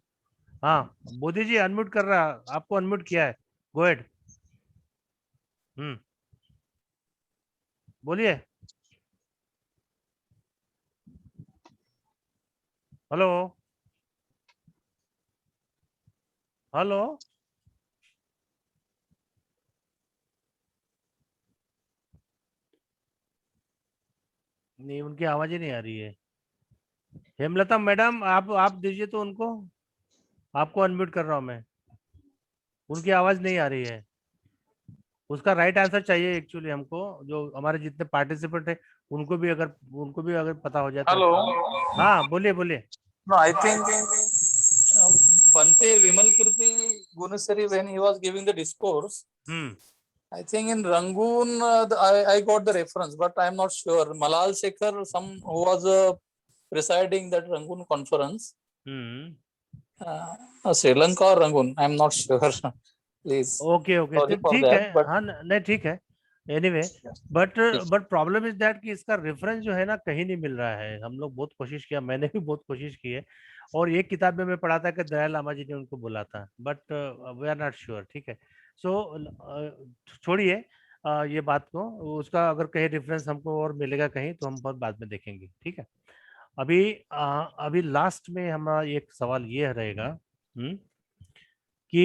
हाँ, मोदी जी अनम्यूट कर रहा, आपको अनम्यूट किया है, गो अहेड। बोलिए। Hello hello. नहीं, उनकी आवाज ही नहीं आ रही है। हेमलता मैडम, आप दीजिए तो उनको, आपको अनम्यूट कर रहा हूं मैं, उनकी आवाज नहीं आ रही है। उसका राइट आंसर चाहिए एक्चुअली हमको, जो हमारे जितने पार्टिसिपेंट है उनको भी अगर पता हो जाए तो। हेलो। हाँ, बोलिए बोलिए। No, I think Bante Vimalkirti Gunasari, when he was giving the discourse, I think in Rangoon, I got the reference, but I am not sure. Malal Shekhar, who was presiding that Rangoon conference, Sri Lanka or Rangoon, I am not sure. Please. Okay okay, Sorry for ठीक that, है। but हाँ, नहीं ठीक है। Anyway, but problem is that कि इसका रेफरेंस जो है ना कहीं नहीं मिल रहा है। हम लोग बहुत कोशिश किया, मैंने भी बहुत कोशिश की है, और एक किताब में मैं पढ़ा था कि दलाई लामा जी ने उनको बोला था, but we are not sure. ठीक है, सो छोड़िए। ये बात को, उसका अगर कहीं रेफरेंस हमको और मिलेगा कहीं तो हम बहुत बाद में देखेंगे, ठीक है। अभी लास्ट में हमारा एक सवाल ये रहेगा कि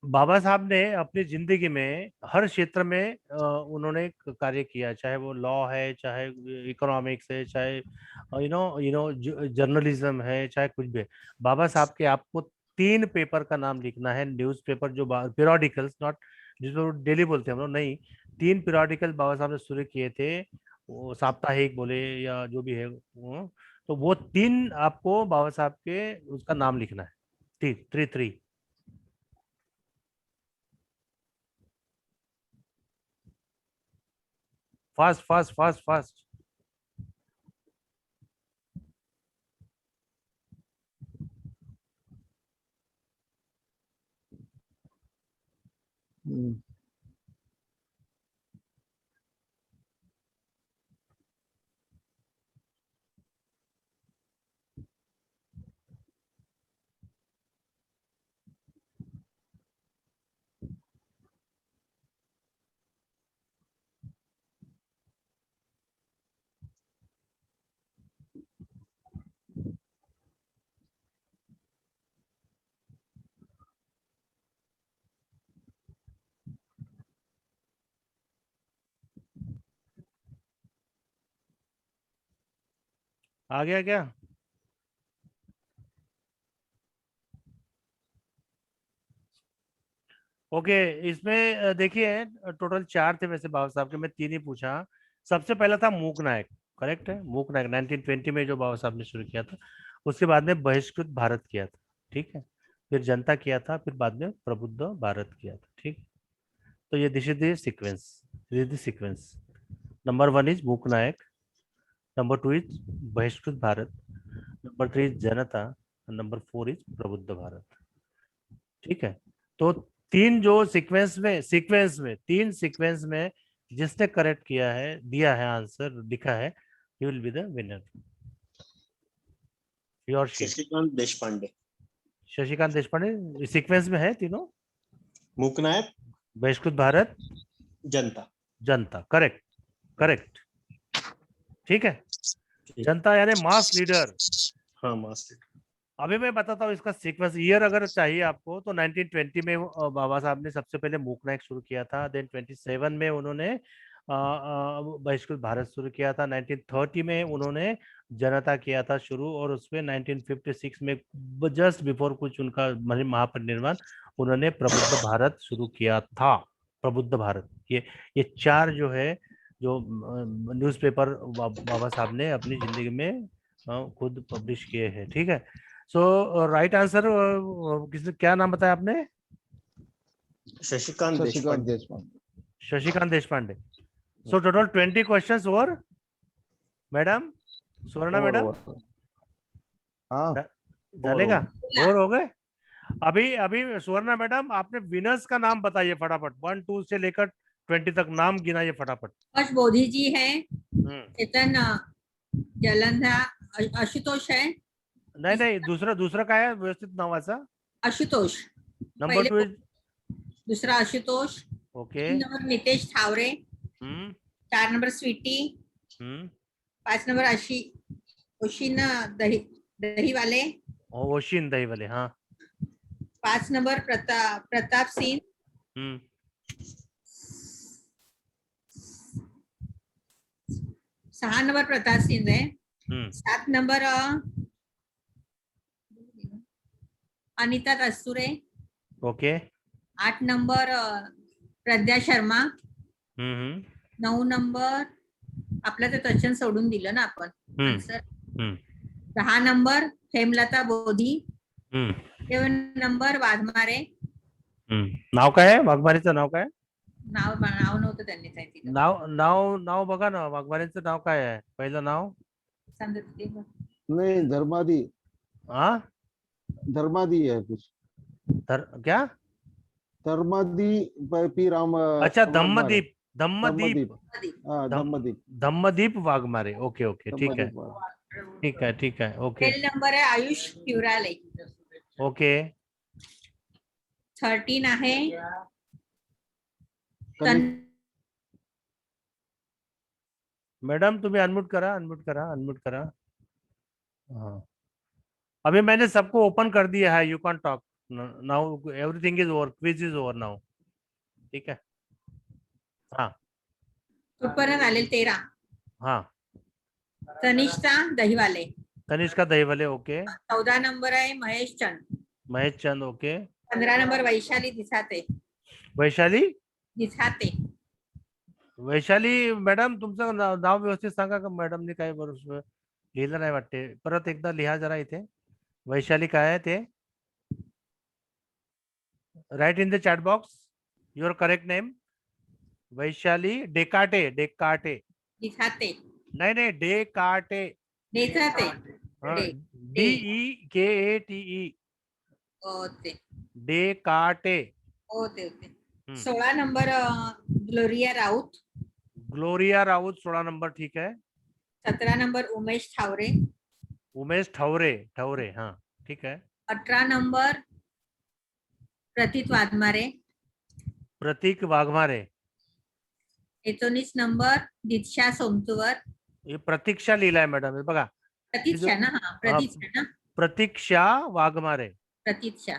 बाबा साहब ने अपनी जिंदगी में हर क्षेत्र में उन्होंने कार्य किया, चाहे वो लॉ है, चाहे इकोनॉमिक्स है, चाहे जर्नलिज्म है, चाहे कुछ भी है। बाबा साहब के आपको 3 पेपर का नाम लिखना है, न्यूज़पेपर जो पीरियोडिकल्स, नॉट जिसको डेली बोलते हैं हम लोग, नहीं, 3 पीरियोडिकल बाबा साहब ने शुरू किए थे, वो साप्ताहिक बोले या जो भी है तो वो 3 आपको बाबा साहब के उसका नाम लिखना है। 3 फास्ट फास्ट फास्ट फास्ट। आ गया क्या? ओके, इसमें देखिए टोटल 4 थे वैसे बाबा साहब के, मैं 3 ही पूछा। सबसे पहला था मूक नायक, करेक्ट है, मूक नायक 1920 में जो बाबा साहब ने शुरू किया था। उसके बाद में बहिष्कृत भारत किया था, ठीक है, फिर जनता किया था, फिर बाद में प्रबुद्ध भारत किया था, ठीक। तो ये this is the sequence. Number 1 is मूक नायक, नंबर 2 इज बहिष्कृत Bharat, number 3 is Janata, number 4 is प्रबुद्ध भारत, ठीक है। तो 3 जो सीक्वेंस में 3 सीक्वेंस में जिसने करेक्ट किया है, दिया है आंसर, लिखा है, ही will be the winner. Your Shashikant Deshpande. Shashikant Deshpande sequence में है तीनों, मूक नायक, बहिष्कृत भारत, जनता। करेक्ट, ठीक है। जनता यानी मास लीडर। हाँ, मास लीडर। अभी मैं बताता हूँ इसका सीक्वेंस, ईयर अगर चाहिए आपको तो 1920 में बाबा साहब ने सबसे पहले मूक नायक शुरू किया था। देन 27 में उन्होंने बहिष्कृत भारत शुरू किया था। 1930 में उन्होंने जनता किया था शुरू, और उसमें 1956 में जस्ट बिफोर कुछ उनका महापरिनिर्वाण उन्होंने प्रबुद्ध भारत शुरू किया था। प्रबुद्ध भारत, ये 4 जो है जो न्यूज़पेपर बाबा साहब ने अपनी जिंदगी में खुद पब्लिश किए हैं, ठीक है। सो राइट आंसर किसने, क्या नाम बताया आपने? Shashikant Deshpande. Shashikant Deshpande. So total 20 questions और मैडम सुवर्णा मैडम चलेगा, और हो गए। अभी सुवर्णा मैडम आपने विनर्स का नाम बताइए फटाफट, 1 2 से लेकर 20 तक नाम गिनाइए फटाफट। फर्स्ट बोधी जी है, चेतन जलंधर, आशुतोष है। नहीं, दूसरा काय है व्यवस्थित नावाचा? आशुतोष नंबर 2 दूसरा Ashutosh, okay. 3 number Nitesh Thaware, 4 number Sweety, 5 number Oshin Dahiwale, Oshin Dahiwale, हाँ। 5 नंबर प्रताप सिंह, 6 नंबर प्रताप सिंह है, 7 number Anita Kasture, okay. 8 number Pragya Sharma, 9 number आपलं ते क्वेश्चन सोडून दिलं ना आपण answer, 10 number Hemlata Bodhi, 11 number Waghmare. नाव काय आहे वाघमारेचं? नाव काय? नाव नव्हतं त्यांनी सांगितलं. नाव बघा ना, वाघमारेचं नाव काय आहे? पहिलं नाव नहीं, धर्मादी। हाँ, धर्मादी है कुछ। क्या? धर्मादी पी राम। अच्छा, धम्मदीप। हाँ, धम्मदीप वाघमारे, ओके, ठीक है, ओके। 10 नंबर है आयुष प्युराले, ओके। 13 आहे कनिष्क मैडम तुम्हें अनम्यूट करा। हाँ, अभी मैंने सबको ओपन कर दिया है, you can talk now, everything is over, quiz is over now, ठीक है। हाँ कुठपर्यंत आलेल 13 हाँ, तनिष्का दहीवाले, तनिष्का दहीवाले ओके, 14 नंबर आहे Mahesh Chand, Mahesh Chand okay, 15 number Vaishali Disate, Vaishali madam तुमचं नाव व्यवस्थित सांगा का मॅडमने, काय बरोबर लिहिलं नाही वाटते, परत एकदा लिहा जरा इथे, वैशाली काय आहे ते, write in the chat box your correct name, Vaishali Dekate Disate, नहीं डेकाटे, दिसाते, DEKATE, होते डेकाटे, होते 16 नंबर ग्लोरिया राऊत, 16 नंबर ठीक है, 17 नंबर उमेश ठवरे हाँ ठीक है, 18 नंबर प्रतीक वाघमारे, 19 नंबर दीक्षा सोमतुवर, ये प्रतीक्षा लिहिलाय मॅडम, हे बघा प्रतीक्षा ना, हा प्रतीक्षा ना, प्रतीक्षा वाघमारे, प्रतीक्षा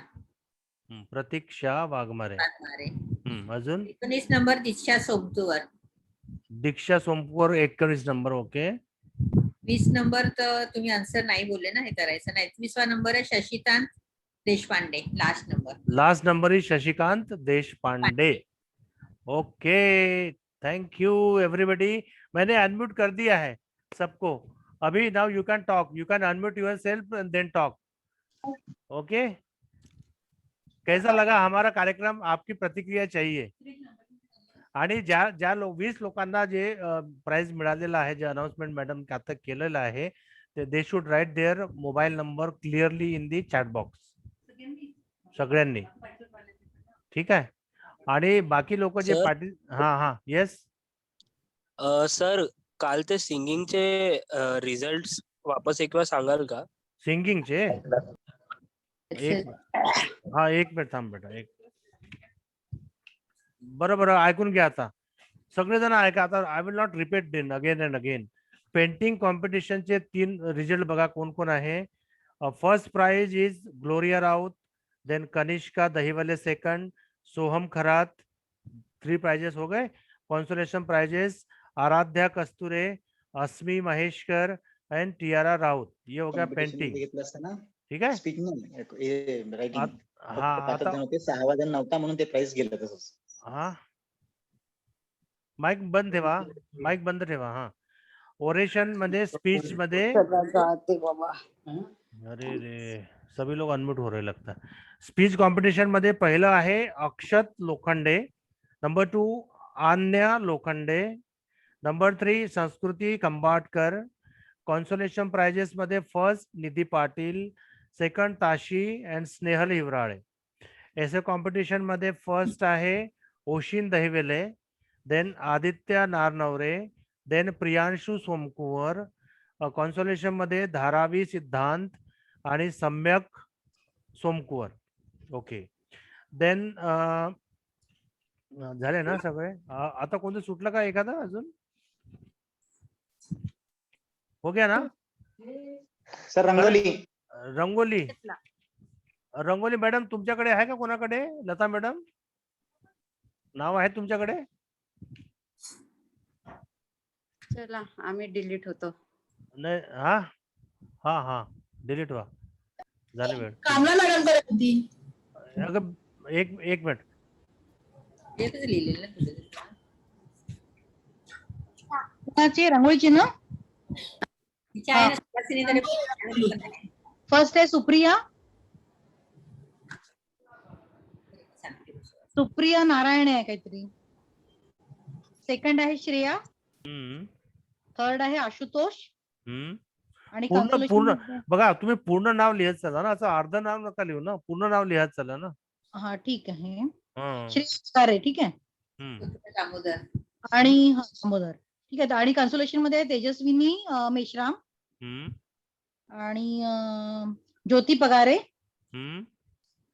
वाघमारे, वाघमारे, अजून 19 नंबर दीक्षा सोमतुवर, दीक्षा सोमपूर 19 नंबर ओके, 20 नंबर तर तुम्ही आन्सर नाही बोलले ना, हे करायचं नाही, 21वा नंबर आहे Shashikant Deshpande, last number is Shashikant Deshpande, okay thank you everybody, मैंने अनम्यूट कर दिया है सबको, अभी now you can talk, you can unmute yourself and then talk, okay. कैसा लगा हमारा कार्यक्रम, आपकी प्रतिक्रिया चाहिए, आणि ज्या 20 लोकांना जे प्राइज मिळालेला आहे, जे अनाउन्समेंट मॅडम आता केलेलं आहे, ते they should write their mobile number clearly in the chat box, सगळ्यांनी, ठीक आहे, आणि बाकी लोक जे पार्टी, हाँ यस सर काल ते सिंगिंगचे रिझल्ट्स वापस एक वेळा सांगाल का? सिंगिंगचे एक मिनिट थांब बेटा, एक बरोबर ऐकून घ्या, आता सगळेजण ऐका, आता I will not repeat then again and again, painting कॉम्पिटिशनचे 3 रिझल्ट बघा कोण कोण आहे, first prize is Gloria Raut, then Kanishka Dahiwale second, Soham Kharat, 3 prizes हो गए, consolation prizes Aaradhya Kasture, Asmi Maheshkar and Tiara Raut, ये हो गया पेंटिंग, ठीक है, हाँ आता 6 जण नव्हता म्हणून ते प्राइस गेलं तसंच, हाँ माइक बंद ठेवा, हाँ ओरेशन मध्ये, स्पीच मध्ये, अरे रे सभी लोग अनम्यूट हो रहे लगता है, स्पीच कॉम्पिटिशन मध्ये पहिलं आहे Akshat Lokhande, number 2 Aanya Lokhande, number 3 Sanskriti Kambatkar, consolation prizes मध्ये first Nidhi Patil, second Tashi and Snehal Hiwrale, ऐसे कॉम्पिटिशन मध्ये फर्स्ट आहे Oshin Dahiwale, then Aditya Narnaware, then Priyanshu Somkuwar, consolation मध्ये धारावी सिद्धांत आणि सम्यक सोमकुवर, ओके, देन झाले ना सगळे, आता कोणतं सुटलं का एखादा अजून, हो गया ना सर रंगोली मॅडम तुमच्याकडे आहे का, कोणाकडे, लता मॅडम नाव आहे तुमच्याकडे, चला आम्ही डिलीट होतो, नाही हा डिलीट व्हा, झाले वेळ, कामला मॅडम कडे होती, अगं एक मिनिट, एकच लिहिलेलं ना कोणाची रंगोळीची ना, तिच्या आहे ना, सुहासिनी तरी फर्स्ट आहे सुप्रिया नारायण आहे काहीतरी, सेकंड आहे श्रेया, थर्ड आहे आशुतोष, आणि पूर्ण बघा, तुम्ही पूर्ण नाव लिहत चला ना, असं अर्ध नाव नका लिहू ना, पूर्ण नाव लिहत चला ना, हा ठीक आहे, श्रेया ठीक आहे, दामोदर, आणि दामोदर ठीक आहे, आणि कन्सोलेशन मध्ये तेजस्विनी मेश्राम, आणि ज्योती पगारे,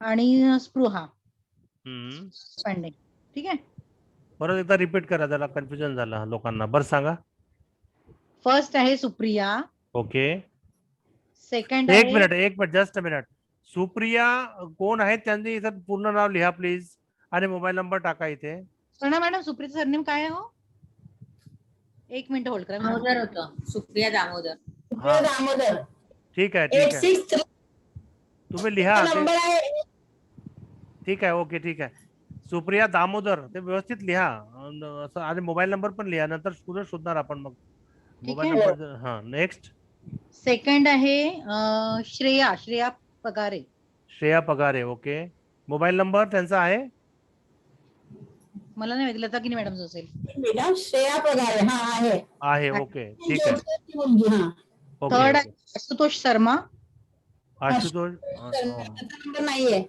आणि स्पृहा, देशपांडे. ठीक आहे. परत एकदा रिपीट करा, त्याला कन्फ्युजन झालं लोकांना. बरं सांगा. फर्स्ट आहे सुप्रिया. ओके, सेकंड एक आहे minute just a minute. Supriya कोण आहेत त्यांनी इथं पूर्ण नाव लिहा प्लीज, आणि मोबाईल नंबर टाका इथे. सोना मॅडम, सुप्रियाचं सरनेम काय आहे हो? 1 मिनिट होल्ड करा. दामोदर होतं, सुप्रिया दामोदर. हा, दामोदर ठीक आहे ठीक आहे, 863 तुम्ही लिहा ते. नंबर आहे. ठीक आहे, ओके ठीक आहे. सुप्रिया दामोदर ते व्यवस्थित लिहा, असं, आणि मोबाईल नंबर पण लिहा, नंतर पुढे शोधणार आपण मग मोबाईल आहे. नंबर. हा, नेक्स्ट. सेकंड आहे Shreya Pagare. Shreya Pagare. Okay, mobile number त्यांचा आहे? मला नाही माहिती, लता की मॅडम असेल. बेटा श्रेया पगारे हा आहे. ओके ठीक आहे. ज्योतिषची मुलगी. हा okay, third okay. Ashutosh Sharma. Ashutosh त्याचा नंबर नाहीये.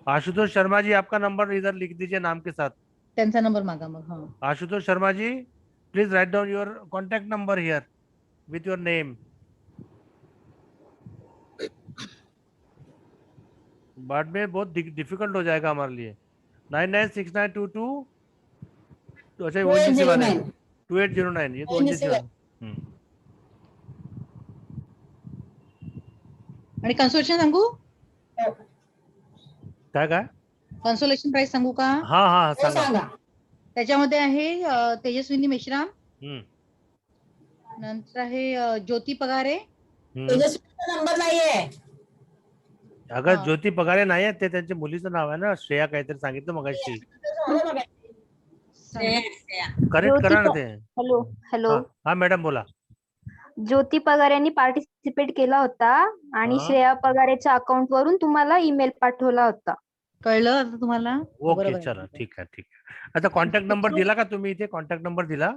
आशुतोष शर्मा जी, आपका नंबर इधर लिख दीजिए नाम के साथ. त्यांचा नंबर मागा मग. हा, Ashutosh Sharma ji, please write down your contact number here with your name. बाद में बहुत डिफिकल्ट हो जाएगा हमारे लिए. 996922 अच्छा 2809 ये तो 2809. आणि कन्सोलेशन सांगू? काय काय कन्सोलेशन प्राइस सांगू का? हा हा सांगा. सांगा. त्याच्यामध्ये आहे तेजस्विनी मेश्राम, हम्म, नंतर आहे ज्योती पगारे. तेजस्वीचा नंबर नाहीये. अगर हा. ज्योती पगारे नाही आहेत, ते त्यांच्या मुलीचं नाव आहे ना, श्रेया काहीतरी सांगितलं मगाशी. करेक्ट करा ना ते. हॅलो हॅलो, हा मॅडम बोला. ज्योती पगार यांनी पार्टिसिपेट केला होता आणि हा. श्रेया पगारेच्या अकाउंट वरून तुम्हाला ईमेल पाठवला होता. कळलं आता तुम्हाला? ओके, बरोबर आहे. चला ठीक आहे ठीक आहे. आता कॉन्टॅक्ट नंबर दिला का तुम्ही इथे? कॉन्टॅक्ट नंबर दिला?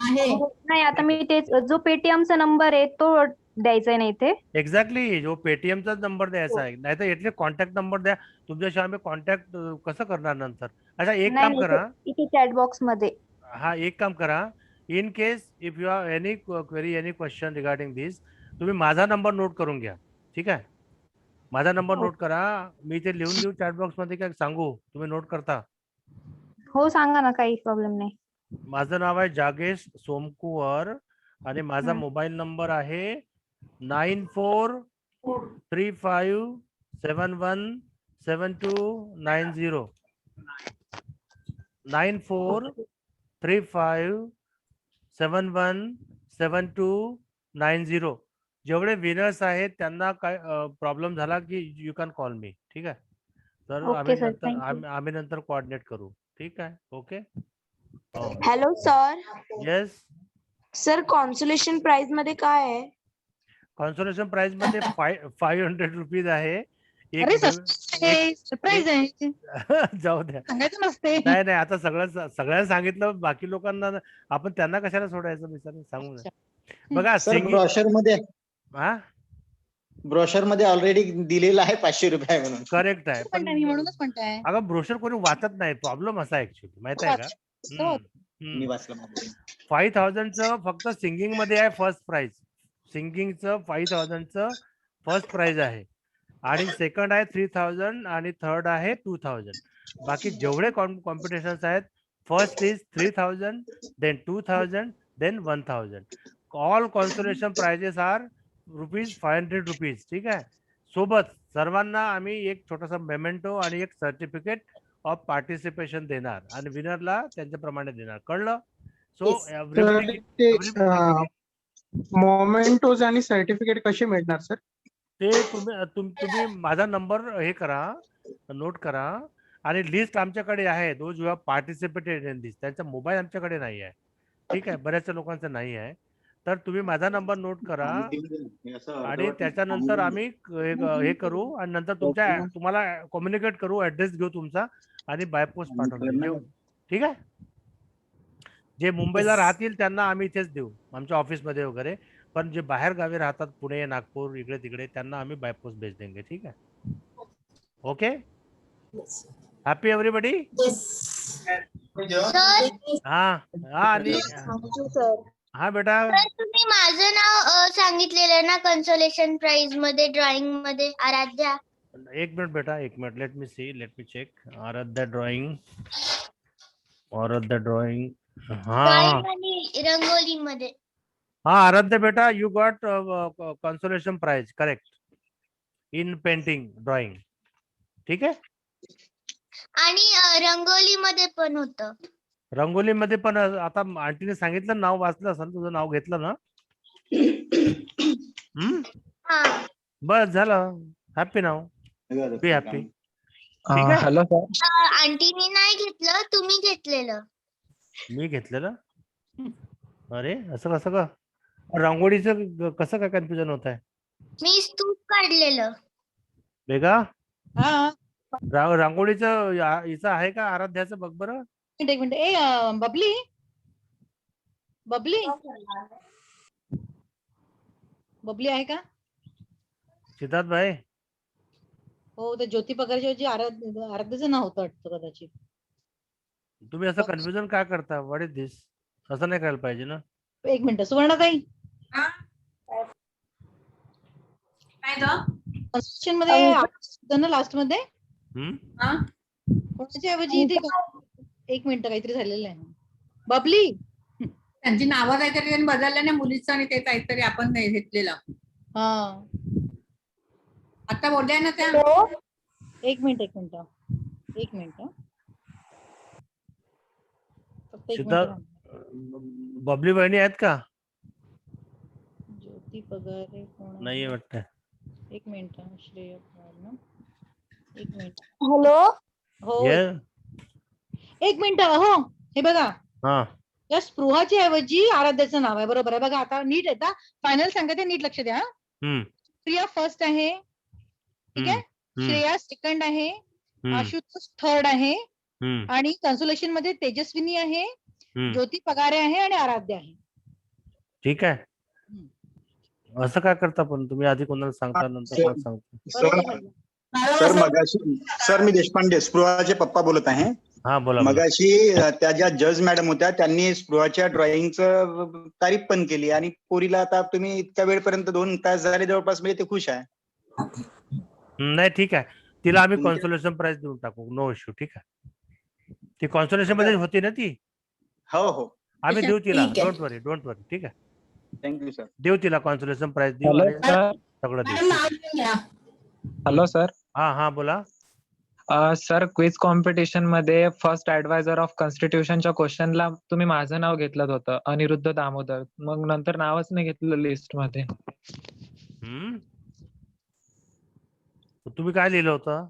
आहे. नाही, आता मी तेच, जो पेटीएमचा नंबर आहे तो द्यायचा आहे ना इथे. एक्झॅक्टली, जो पेटीएमचा नंबर द्यायचा आहे, नाही तर इथले कॉन्टॅक्ट नंबर द्या. तुमच्याशिवाय आम्ही कॉन्टॅक्ट कसं करणार नंतर? अच्छा, एक नाही काम करा. इथे चॅट बॉक्स मध्ये. हा, एक काम करा. In case if you have any query, any question regarding this, तुम्ही माझा नंबर नोट करून घ्या. ठीक आहे, माझा नंबर नोट करा. मी ते लिहून देऊ चॅट बॉक्स मध्ये, काय सांगू? तुम्ही नोट करता? हो सांगा ना, काही प्रॉब्लेम नाही. माझं नाव आहे जागेश सोमकुवर आणि माझा हं. मोबाईल नंबर आहे 9435717290. 9435717290. जेवढे विनर्स आहेत त्यांना काय प्रॉब्लेम झाला की यू कॅन कॉल मी. ठीक आहे, तर ओके सर, थँक यू. आम्ही नंतर कोऑर्डिनेट करू. ठीक आहे, okay. Hello sir. Yes, sir consolation price मध्ये काय आहे? कॉन्सोलेशन प्राइस मध्ये 500 रुपीज आहे. एक अरे सरप्राईज आहे, जाऊ द्या. सांगायचं नसते. नाही आता सगळ्यांना सांगितलं, बाकी लोकांना आपण त्यांना कशाला सोडायचं विचार सांगू नये. बघा ब्रोशर मध्ये हा, ब्रोशर मध्ये ऑलरेडी दिलेला आहे 500 रुपये म्हणून. करेक्ट आहे, पण मी म्हणूनच म्हणताय. अगं ब्रोशर कोणी वाचत नाही. प्रॉब्लेम असा ऍक्च्युली, माहित आहे का? मी वाचलं माझं. 5000चं फक्त सिंगिंग मध्ये आहे फर्स्ट प्राइज. सिंगिंगचं 5000चं फर्स्ट प्राइज आहे, आणि सेकंड आहे 3000 आणि थर्ड आहे 2000. बाकी जेवढे कॉम्पिटिशन्स आहेत, first is 3000, then 2000, then 1000. All consolation prizes are ₹500. ठीक आहे, सोबत सर्वांना आम्ही एक छोटासा मेमेंटो आणि एक सर्टिफिकेट ऑफ पार्टिसिपेशन देणार, आणि विनरला त्यांच्याप्रमाणे देणार. कळलं? सो मोमेंटोज आणि सर्टिफिकेट कसे मिळणार सर? ते तुम्ही माझा नंबर हे करा, नोट करा, आणि लिस्ट आमच्याकडे आहे. Those you have participated in this, त्यांचा मोबाईल आमच्याकडे नाही आहे. ठीक आहे, बऱ्याचशा लोकांचा नाही आहे. तर तुम्ही माझा नंबर नोट करा, आणि त्याच्यानंतर आम्ही हे करू, आणि नंतर तुम्हाला कम्युनिकेट करू, ऍड्रेस घेऊ तुमचा, आणि बाय पोस्ट पाठवू. ठीक आहे, जे मुंबईला राहतील त्यांना आम्ही इथेच देऊ, आमच्या ऑफिसमध्ये वगैरे. पण जे बाहेर गावी राहतात, पुणे, नागपूर, इकडे तिकडे, त्यांना आम्ही बाय पोस्ट भेज देंगे. ठीक आहे, ओके. Happy everybody. हा आणि हा बेटा, तुम्ही माझं नाव सांगितलेलं ना कन्सोलेशन प्राइज मध्ये, ड्रॉइंग मध्ये, आराध्या. एक मिनट बेटा, एक minute, let me see, let me check. Aaradhya drawing, Aaradhya drawing. हाँ रंगोली मध्ये. हाँ आराध्या बेटा, you got consolation prize, correct, in painting drawing. ठीक आहे. आणि रंगोली मध्ये पण होतं. रंगोलीमध्ये पण आता आंटीने सांगितलं, नाव वाचलं असेल, तुझं नाव घेतलं ना. हा. बस झालं. Happy now, be happy. ठीक आहे. Hello sir. आंटीनी नाही घेतलं, तुम्ही घेतलेलं. मी घेतलेलं. अरे असं कसं का? रांगोळीचं कसं काय कन्फ्युजन होत आहे? मी स्तूप काढलेलं. बेगा, हा रांगोळीचं हिचं आहे का आराध्याचं? बघ बरं. एक मिनिट. ए बबली, बबली, बबली आहे का? सिद्धार्थ भाई. हो, ते ज्योती पगारच्या ऐवजी आराध्याचं नाव होतं वाटतं कदाचित. तुम्ही असं कन्फ्युजन काय करता? What is this? असं नाही करायला पाहिजे ना. एक मिनिट. सुवर्णाताई, कन्स्ट्रक्शन मध्ये होतं ना लास्ट मध्ये, कोणाच्या ऐवजी इथे एक मिनिट काहीतरी झालेलं आहे. बबली, त्यांची नावं काहीतरी त्यांनी बदललं नाही, मुलीचं आणि ते काहीतरी आपण नाही घेतलेलं. हा आता बोलल्या ना त्या. एक मिनिट, एक मिनिट, एक मिनिट. फक्त एक सिद्धार्थ, मिनिट. बबली बहिणी आहेत का? ज्योती पगारे कोण नाहीये वाटतं. एक मिनिट. श्रेया पवार ना. एक मिनिट. हॅलो. हो ये. एक मिनिट. हो हे बघा, हा या स्पृहाच्या ऐवजी आराध्याचं नाव आहे. बरोबर आहे. बघा आता नीट येता, फायनल सांगते, नीट लक्ष द्या. प्रिया फर्स्ट आहे, ठीक आहे. श्रेया सेकंड आहे, आशुतोष थर्ड आहे, आणि कन्सोलेशन मध्ये तेजस्विनी आहे, ज्योती पगारे आहे आणि आराध्य आहे. ठीक आहे. असं काय करता पण तुम्ही? आधी कोणाला सांगता, नंतर कोणाला सांगता? सर मगाशी, सर मी देशपांडे, स्पृहाचे पप्पा बोलत आहे. हा बोला. मगाशी त्या ज्या जज मॅडम होत्या त्यांनी स्पृहाच्या ड्रॉइंगचं तारीफ पण केली, आणि पोरीला आता तुम्ही इतक्या वेळपर्यंत 2 तास झाले जवळपास, म्हणजे ते खुश आहे. नाही ठीक आहे, तिला आम्ही कॉन्सोलेशन प्राइज देऊन टाकू, नो इश्यू. ठीक आहे. ती कॉन्सोलेशन मध्ये होती ना ती. हो हो, आम्ही देऊ तिला, डोंट वरी, डोंट वरी. ठीक आहे, थँक्यू सर. देऊ तिला कॉन्सोलेशन प्राइज, देऊ आणि सगळं देऊ. Hello sir. हा हा बोला. सर, क्विज कॉम्पिटिशन मध्ये फर्स्ट ऍडवायझर ऑफ कॉन्स्टिट्यूशनच्या क्वेश्चनला तुम्ही माझं नाव घेतलं होतं, अनिरुद्ध दामोदर. मग नंतर नावच नाही घेतलं लिस्ट मध्ये. तुम्ही काय लिहिलं होतं?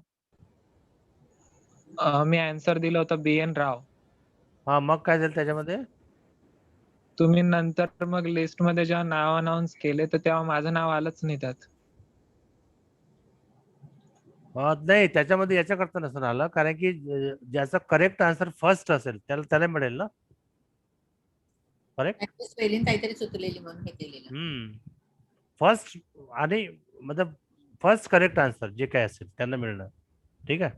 मी आन्सर दिलं होतं BN राव. हा, मग काय झालं त्याच्यामध्ये? तुम्ही नंतर मग लिस्ट मध्ये जेव्हा नाव अनाउन्स केले तर तेव्हा माझं नाव आलंच नाही त्यात. नाही, त्याच्यामध्ये याच्याकरता नसेल आलं, कारण की ज्याचा करेक्ट आन्सर फर्स्ट असेल त्याला मिळेल ना. करेक्ट. स्पेलिंग काहीतरी चुकलेली म्हणून हे केलेलं. फर्स्ट आणि मतलब फर्स्ट करेक्ट आन्सर जे काय असेल त्यांना मिळणार. ठीक आहे.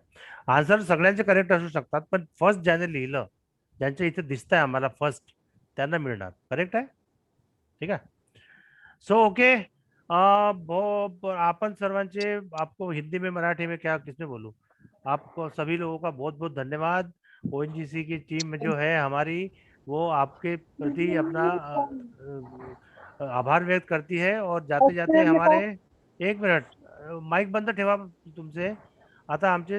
आन्सर सगळ्यांचे करेक्ट असू शकतात, पण फर्स्ट ज्याने लिहिलं, ज्यांच्या इथे दिसतंय आम्हाला फर्स्ट, त्यांना मिळणार. करेक्ट आहे. ठीक आहे. सो ओके, अपन सर्वांचे, आपको हिंदी में, मराठी में, क्या किसमें बोलूं, आपको सभी लोगों का बहुत बहुत धन्यवाद. ONGC की टीम जो है हमारी, वो आपके प्रति अपना आभार व्यक्त करती है. और जाते जाते हमारे, एक मिनिट, माईक बंद ठेवा तुमचे. आता आमचे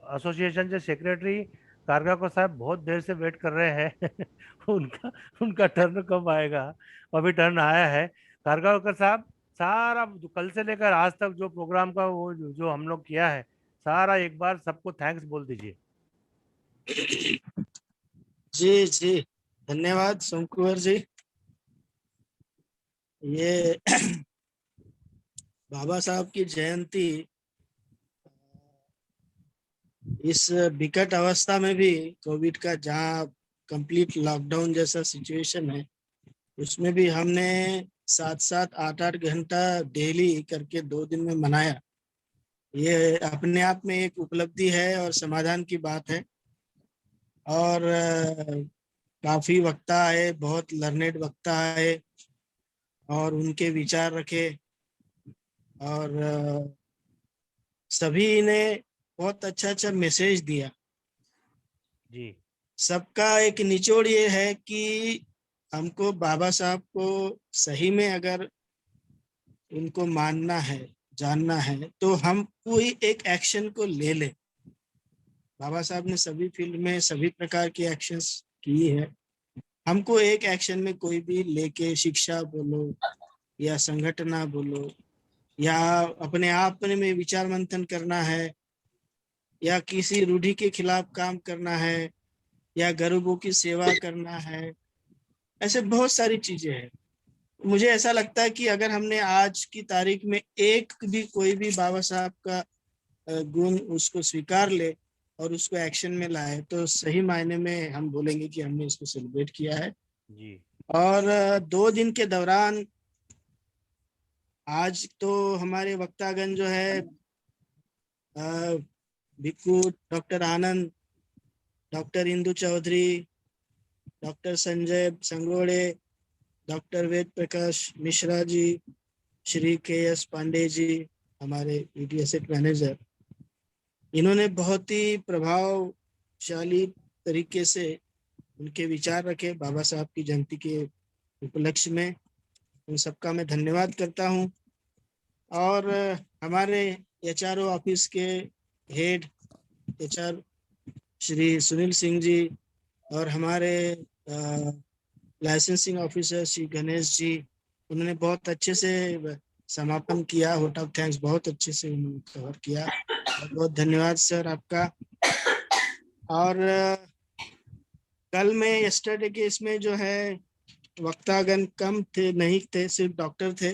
असोसिएशनचे सेक्रेटरी कारगाकर साहब बहुत देर से वेट कर रहे हैं. उनका टर्न कब आएगा? अभी टर्न आया है. कारगाकर साहब, सारा कल से लेकर आज तक जो प्रोग्राम का वो जो हम लोग किया है, सारा एक बार सबको थैंक्स बोल दीजिए. जी जी, धन्यवाद सोम कुंवर जी. ये बाबा साहब की जयंती इस विकट अवस्था में भी, कोविड का जहाँ कंप्लीट लॉकडाउन जैसा सिचुएशन है, उसमें भी हमने 7-7, 8-8 घंटा डेली करके 2 दिन में मनाया. ये अपने आप में एक उपलब्धि है और समाधान की बात है. और काफी वक्ता आए, बहुत लर्नेड वक्ता आए और उनके विचार रखे, और सभी ने बहुत अच्छा अच्छा मैसेज दिया। जी सबका एक निचोड़ ये है कि हमको बाबा साहब को सही में अगर उनको मानना है, जानना है, तो हम कोई एक एक्शन को ले ले। बाबा साहब ने सभी फील्ड में सभी प्रकार की एक्शंस की है, हमको एक एक्शन में कोई भी लेके, शिक्षा बोलो या संगठना बोलो या अपने आप में विचार मंथन करना है या किसी रूढ़ि के खिलाफ काम करना है या गरीबों की सेवा करना है, ऐसे बहुत सारी चीजें हैं। मुझे ऐसा लगता है कि अगर हमने आज की तारीख में एक भी कोई भी बाबा साहब का गुण उसको स्वीकार ले और उसको एक्शन में लाए तो सही मायने में हम बोलेंगे कि हमने इसको सेलिब्रेट किया है। जी और 2 दिन के दौरान आज तो हमारे वक्तागण जो है Bhikkhu doctor Anand, doctor Indu Chaudhary, doctor Sanjay Sangode, doctor Ved Prakash Mishra ji, Shri KS Pandey ji, हमारे ED एसेट मैनेजर, इन्होंने बहुत ही प्रभावशाली तरीके से उनके विचार रखे बाबा साहब की जयंती के उपलक्ष्य में। उन सबका मैं धन्यवाद करता हूं। और हमारे HRO ऑफिस के हेड HR श्री सुनील सिंह जी और हमारे लाइसेंसिंग ऑफिसर श्री गणेश जी, उन्होंने बहुत अच्छे से समापन किया। वोट ऑफ थैंक्स बहुत अच्छे से उन्होंने कवर किया। बहुत बहुत धन्यवाद सर आपका। और कल में यस्टरडे के इसमें जो है वक्तागण कम थे, नहीं थे, सिर्फ डॉक्टर थे।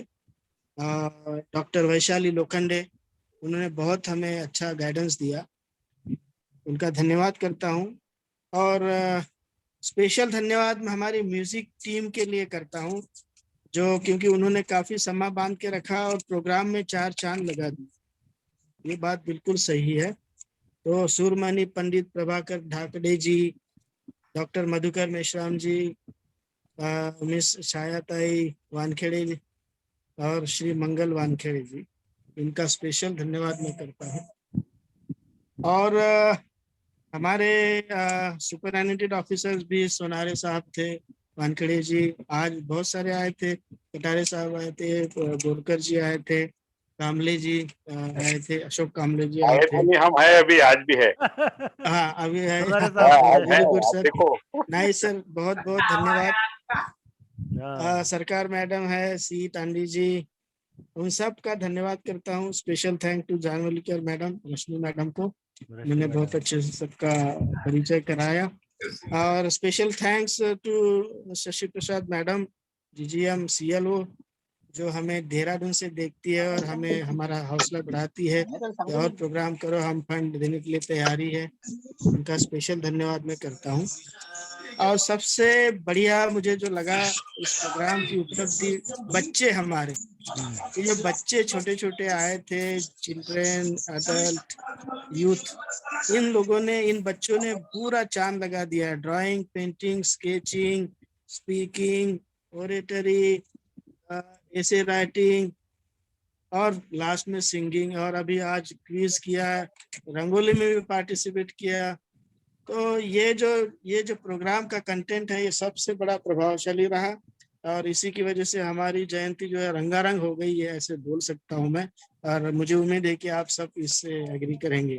डॉक्टर वैशाली लोखंडे, उन्होंने बहुत हमें अच्छा गाइडेंस दिया, उनका धन्यवाद करता हूं। और स्पेशल धन्यवाद मैं हमारी म्यूजिक टीम के लिए करता हूं, जो क्योंकि उन्होंने काफी समय बांध के रखा और प्रोग्राम में 4 चांद लगा दी। ये बात बिल्कुल सही है। तो सूरमणि पंडित प्रभाकर ढाकड़े जी, डॉक्टर मधुकर मेश्राम जी, मिस छायाताई वानखेड़े और श्री मंगल वानखेड़े जी, इनका स्पेशल धन्यवाद मैं करता हूँ। और हमारे सुपरिटेंडेंट ऑफिसर्स भी सोनारे साहब थे, वानखेड़े जी आज बहुत सारे आए थे, कटारे साहब आए थे, गोरकर जी आए थे, कामले जी आए थे, अशोक कामले जी आए थे। हम है अभी, आज भी है। हाँ अभी है। सोनारे साहब वेरी गुड सर, देखो नाइस सर, बहुत बहुत धन्यवाद। सरकार मैडम है, सी तांडी जी, उन सब का धन्यवाद करता हूँ। Special thank to Janwalikar madam, Rashmi madam को, उन्होंने बहुत अच्छे से सबका परिचय कराया। और special thanks to Shashi Prasad madam, GGM CLO, जो हमें देहरादून से देखती है और हमें हमारा हौसला बढ़ाती है कि और प्रोग्राम करो, हम फंड देने के लिए तैयारी है। उनका स्पेशल धन्यवाद मैं करता हूँ। और सबसे बढ़िया मुझे जो लगा इस प्रोग्राम की उपलब्धि, बच्चे हमारे, ये जो बच्चे छोटे छोटे आए थे, चिल्ड्रेन, अडल्ट, यूथ, इन लोगों ने, इन बच्चों ने पूरा चांद लगा दिया। Drawing, painting, sketching, speaking, oratory, ऐसे राइटिंग और लास्ट में सिंगिंग, और अभी आज क्विज किया, रंगोली में भी पार्टिसिपेट किया। तो ये जो प्रोग्राम का कंटेंट है, ये सबसे बड़ा प्रभावशाली रहा और इसी की वजह से हमारी जयंती जो है रंगारंग हो गई है, ऐसे बोल सकता हूँ मैं। और मुझे उम्मीद है कि आप सब इससे एग्री करेंगे।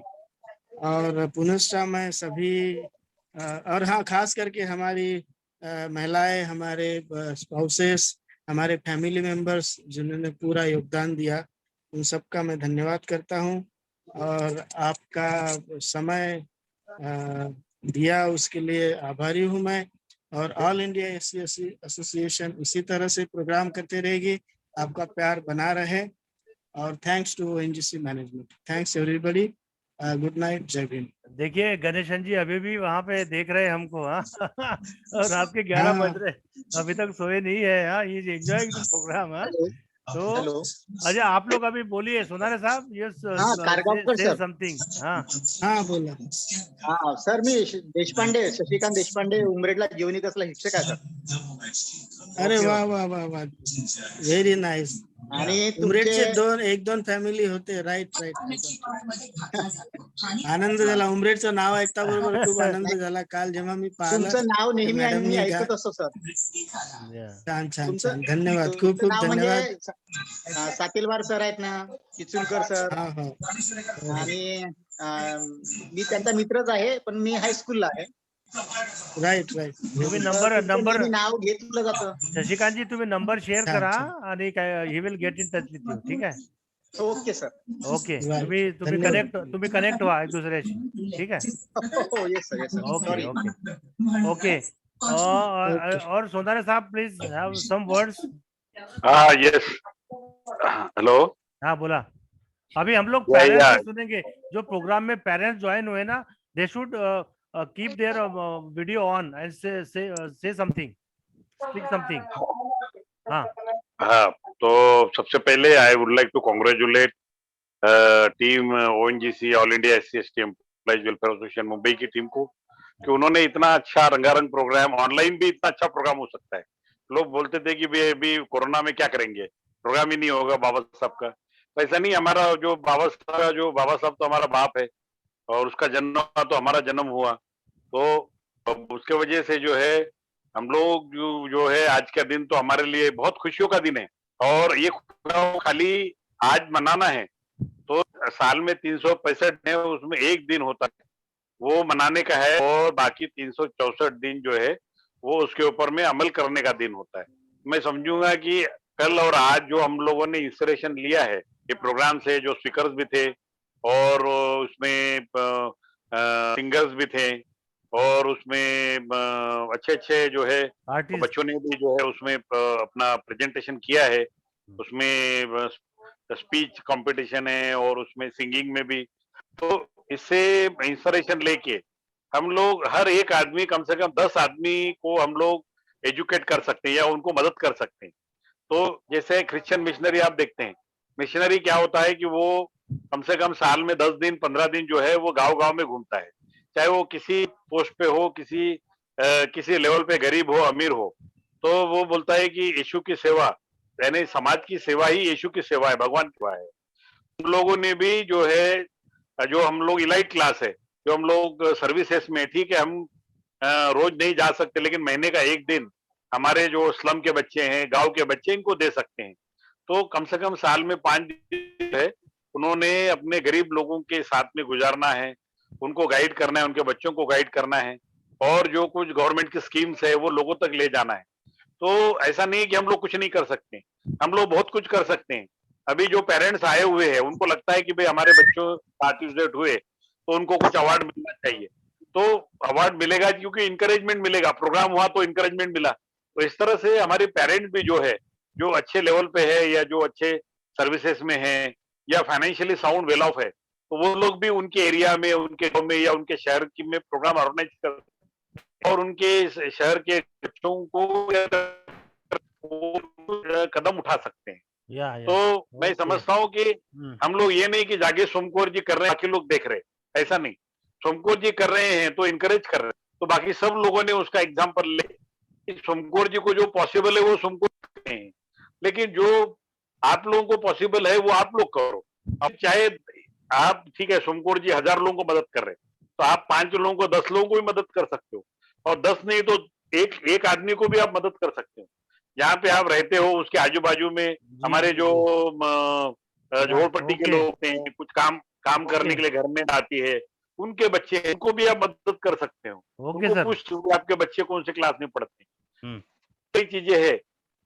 और पुनश्च मैं सभी और हाँ, खास करके हमारी महिलाएं, हमारे स्पाउसेस, हमारे फैमिली मेंबर्स जिन्होंने पूरा योगदान दिया, उन सबका मैं धन्यवाद करता हूँ। और आपका समय दिया उसके लिए आभारी हूँ मैं। और ऑल इंडिया SC एसोसिएशन इसी तरह से प्रोग्राम करते रहेगी, आपका प्यार बना रहे। और thanks to ONGC management. Thanks everybody, good night, जय भीम। देखिए गणेशन जी अभी भी वहां पे देख रहे हैं हमको। हाँ और रात के 11 बज रहे, अभी तक सोए नहीं है। हाँ, ये एंजॉयिंग द प्रोग्राम। हाँ तो अच्छा, आप लोग अभी बोलिए सोनारे साहब, ये से समथिंग। हाँ बोला। हाँ सर, मी देशपांडे, शशिकांत देशपांडे, उमरेडला जीवनी कसला शिक्षक आहे सर। अरे वाह वाह वाह वाह, व्हेरी नाइस। आणि उमरेडचे तुमचे एक दोन फॅमिली होते. राईट आनंद झाला. उमरेडचं नाव ऐकता बरोबर खूप आनंद झाला काल जेव्हा मी पाहिलं. तुमचं नाव नेहमी मी मॅडमनी ऐकत असतो सर. छान छान तुमचं छान धन्यवाद. खूप तुमचं खूप नाव म्हणजे धन्यवाद. सातिलवार सर आहेत ना, किचुलकर सर. हा हा आणि मी त्यांचा मित्रच आहे, पण मी हायस्कूलला आहे. राईट तुम्ही तर नंबर तुमचं नंबर नेहमी नाव घेतलं जातं. शशिकांतजी तुम्ही नंबर शेअर छान, करा छान. आणि काय he will get in touch with you. ठीक आहे. Okay sir. Okay Right. तुम्ही कनेक्ट व्हा एक दुसऱ्याशी. ठीक आहे. हो yes sir, yes sir. Okay sorry. Okay और सोनारे साहब प्लीज हैव सम वर्ड्स. हाँ यस हेलो. हाँ बोला. अभी हम लोग या, पेरेंट्स या. से सुनेंगे. जो प्रोग्राम में पेरेंट्स ज्वाइन हुए ना, they should keep their video on and say something, speak something. हाँ हाँ तो सबसे पहले I would like to congratulate team ONGC all India SC/ST employees welfare association Mumbai की टीम को कि उन्होंने इतना अच्छा रंगारंग प्रोग्राम, ऑनलाइन भी इतना अच्छा प्रोग्राम हो सकता है. लोग बोलते थे कि अभी कोरोना में क्या करेंगे, प्रोग्राम ही नहीं होगा बाबा साहब का. तो ऐसा नहीं. हमारा जो बाबा साहब तो हमारा बाप है और उसका जन्म हुआ तो हमारा जन्म हुआ. तो उसके वजह से जो है हम लोग जो है आज का दिन तो हमारे लिए बहुत खुशियों का दिन है. और ये खाली आज मनाना है तो साल में 365 है, उसमें एक दिन होता है वो मनाने का है और बाकी 364 दिन जो है वो उसके ऊपर में अमल करने का दिन होता है. मैं समझूंगा कि कल और आज जो हम लोगों ने इंस्पिरेशन लिया है ये प्रोग्राम से, जो स्पीकर्स भी थे और उसमें सिंगर्स भी थे और उसमें अच्छे जो है बच्चों ने भी जो है उसमें अपना प्रेजेंटेशन किया है. उसमें स्पीच कंपटीशन है और उसमें सिंगिंग में भी. तो इससे इंस्पिरेशन लेके हम लोग हर एक आदमी कम से कम 10 आदमी को हम लोग एजुकेट कर सकते हैं या उनको मदद कर सकते हैं. तो जैसे क्रिश्चियन मिशनरी आप देखते हैं, मिशनरी क्या होता है कि वो कम से कम साल में 10 दिन 15 दिन जो है वो गांव-गांव में घूमता है, चाहे वो किसी पोस्ट पे हो, किसी लेवल पे गरीब हो अमीर हो. तो वो बोलता है कि यीशु की सेवा यानी समाज की सेवा ही यीशु की सेवा है, भगवान की सेवा है. हम लोगों ने भी जो है, जो हम लोग इलाइट क्लास है, जो हम लोग सर्विसेज में, ठीक है हम रोज नहीं जा सकते लेकिन महीने का एक दिन हमारे जो स्लम के बच्चे हैं, गांव के बच्चे, इनको दे सकते हैं. तो कम से कम साल में 5 दिन है उन्होंने अपने गरीब लोगों के साथ में गुजारना है, उनको गाइड करना है, उनके बच्चों को गाइड करना है और जो कुछ गवर्नमेंट की स्कीम्स है वो लोगों तक ले जाना है. तो ऐसा नहीं कि हम लोग कुछ नहीं कर सकते, हम लोग बहुत कुछ कर सकते हैं. अभी जो पेरेंट्स आए हुए हैं उनको लगता है कि भाई हमारे बच्चों पार्टिसिपेट हुए तो उनको कुछ अवार्ड मिलना चाहिए. तो अवार्ड मिलेगा क्योंकि इंकरेजमेंट मिलेगा, प्रोग्राम हुआ तो इंकरेजमेंट मिला. तो इस तरह से हमारे पेरेंट्स भी जो है, जो अच्छे लेवल पे है या जो अच्छे सर्विसेज में है या फाइनेंशियली साउंड वेल ऑफ है, तो वो लोग भी उनके एरिया में, उनके गांव में या उनके शहर की में प्रोग्राम ऑर्गेनाइज कर और उनके शहर के बच्चों को कदम उठा सकते हैं. तो मैं समझता हूँ कि हम लोग ये नहीं कि जाके सोमकोर जी कर रहे हैं बाकी लोग देख रहे, ऐसा नहीं. सोमकोर जी कर रहे हैं तो इनकरेज कर रहे हैं, तो बाकी सब लोगों ने उसका एग्जाम्पल ले. सोमकोर जी को जो पॉसिबल है वो सोमकोर करते हैं, लेकिन जो आप लोगों को पॉसिबल है वो आप लोग करो. अब चाहे आप, ठीक है सोमकोर जी 1000 लोगों को मदद कर रहे हैं तो आप 5 लोगों को 10 लोगों को भी मदद कर सकते हो और 10 नहीं तो एक आदमी को भी आप मदद कर सकते हो. जहाँ पे आप रहते हो उसके आजू बाजू में हमारे जो झोपड़पट्टी के लोग होते हैं, कुछ काम करने के लिए घर में आती है, उनके बच्चे हैं, उनको भी आप मदद कर सकते हो. उनको पूछ आपके बच्चे कौन से क्लास में पढ़ते हैं, कई चीजें है.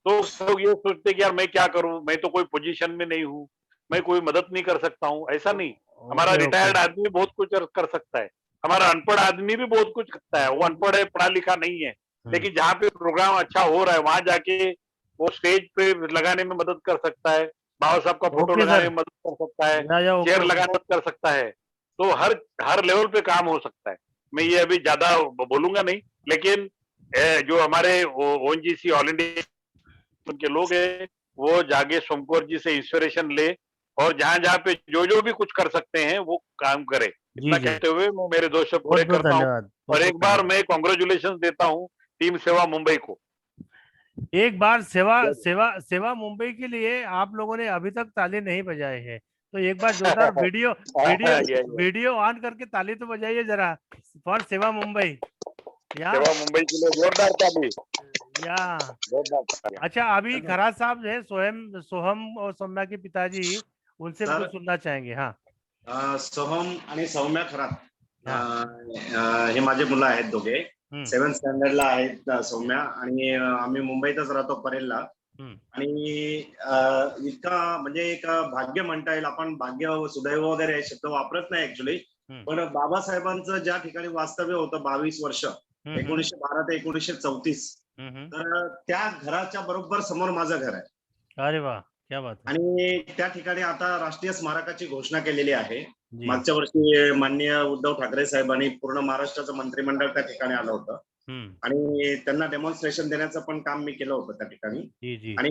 तो लोग ये सोचते कि यार मैं क्या करूं, मैं तो कोई पोजीशन में नहीं हूँ, मैं कोई मदद नहीं कर सकता हूँ. ऐसा नहीं. हमारा रिटायर्ड आदमी बहुत कुछ कर सकता है, हमारा अनपढ़ आदमी भी बहुत कुछ करता है. वो अनपढ़ है, पढ़ा लिखा नहीं है, लेकिन जहाँ पे प्रोग्राम अच्छा हो रहा है वहां जाके वो स्टेज पे लगाने में मदद कर सकता है, बाबा साहब का फोटो लगाने में मदद कर सकता है, चेयर लगाने में मदद कर सकता है. तो हर लेवल पे काम हो सकता है. मैं ये अभी ज्यादा बोलूंगा नहीं, लेकिन जो हमारे ONGC ऑल इंडिया के लोग हैं वो जाके सोमकोर जी से इंस्पिरेशन ले और जहाँ पे जो भी कुछ कर सकते हैं वो काम करे. इतना कहते हुए मैं मेरे 2 शब्द पूरे करता हूँ और एक बार मैं कॉन्ग्रेचुलेशन देता हूँ टीम सेवा मुंबई को. एक बार सेवा मुंबई के लिए आप लोगों ने अभी तक ताली नहीं बजाए हैं, तो एक बार जोरदार वीडियो ऑन करके ताली तो बजाइए जरा फॉर सेवा मुंबई। सेवा मुंबई के लिए जोरदार ताली। जोरदार ताली। अच्छा, अभी खराज साहब है, सोहम और सौम्या के पिताजी, उनसे भी कुछ सुनना चाहेंगे। हाँ, सोहम आणि सौम्या खरात हे माझे मुलं आहेत दोघे, 7th स्टँडर्डला आहेत सौम्या, आणि आम्ही मुंबईतच राहतो परेलला. आणि इतका म्हणजे एक भाग्य म्हणता येईल, आपण भाग्य सुदैव वगैरे हे शब्द वापरत नाही ऍक्च्युली, पण बाबासाहेबांचं ज्या ठिकाणी वास्तव्य होतं 22 वर्ष 1912 ते 1934, तर त्या घराच्या बरोबर समोर माझं घर आहे. अरे वा, क्या बात आहे. आणि त्या ठिकाणी आता राष्ट्रीय स्मारकाची घोषणा केलेली आहे. मागच्या वर्षी माननीय उद्धव ठाकरे साहेबांनी पूर्ण महाराष्ट्राचं मंत्रिमंडळ त्या ठिकाणी आलं होतं, आणि त्यांना डेमॉन्स्ट्रेशन देण्याचं पण काम मी केलं होतं त्या ठिकाणी. आणि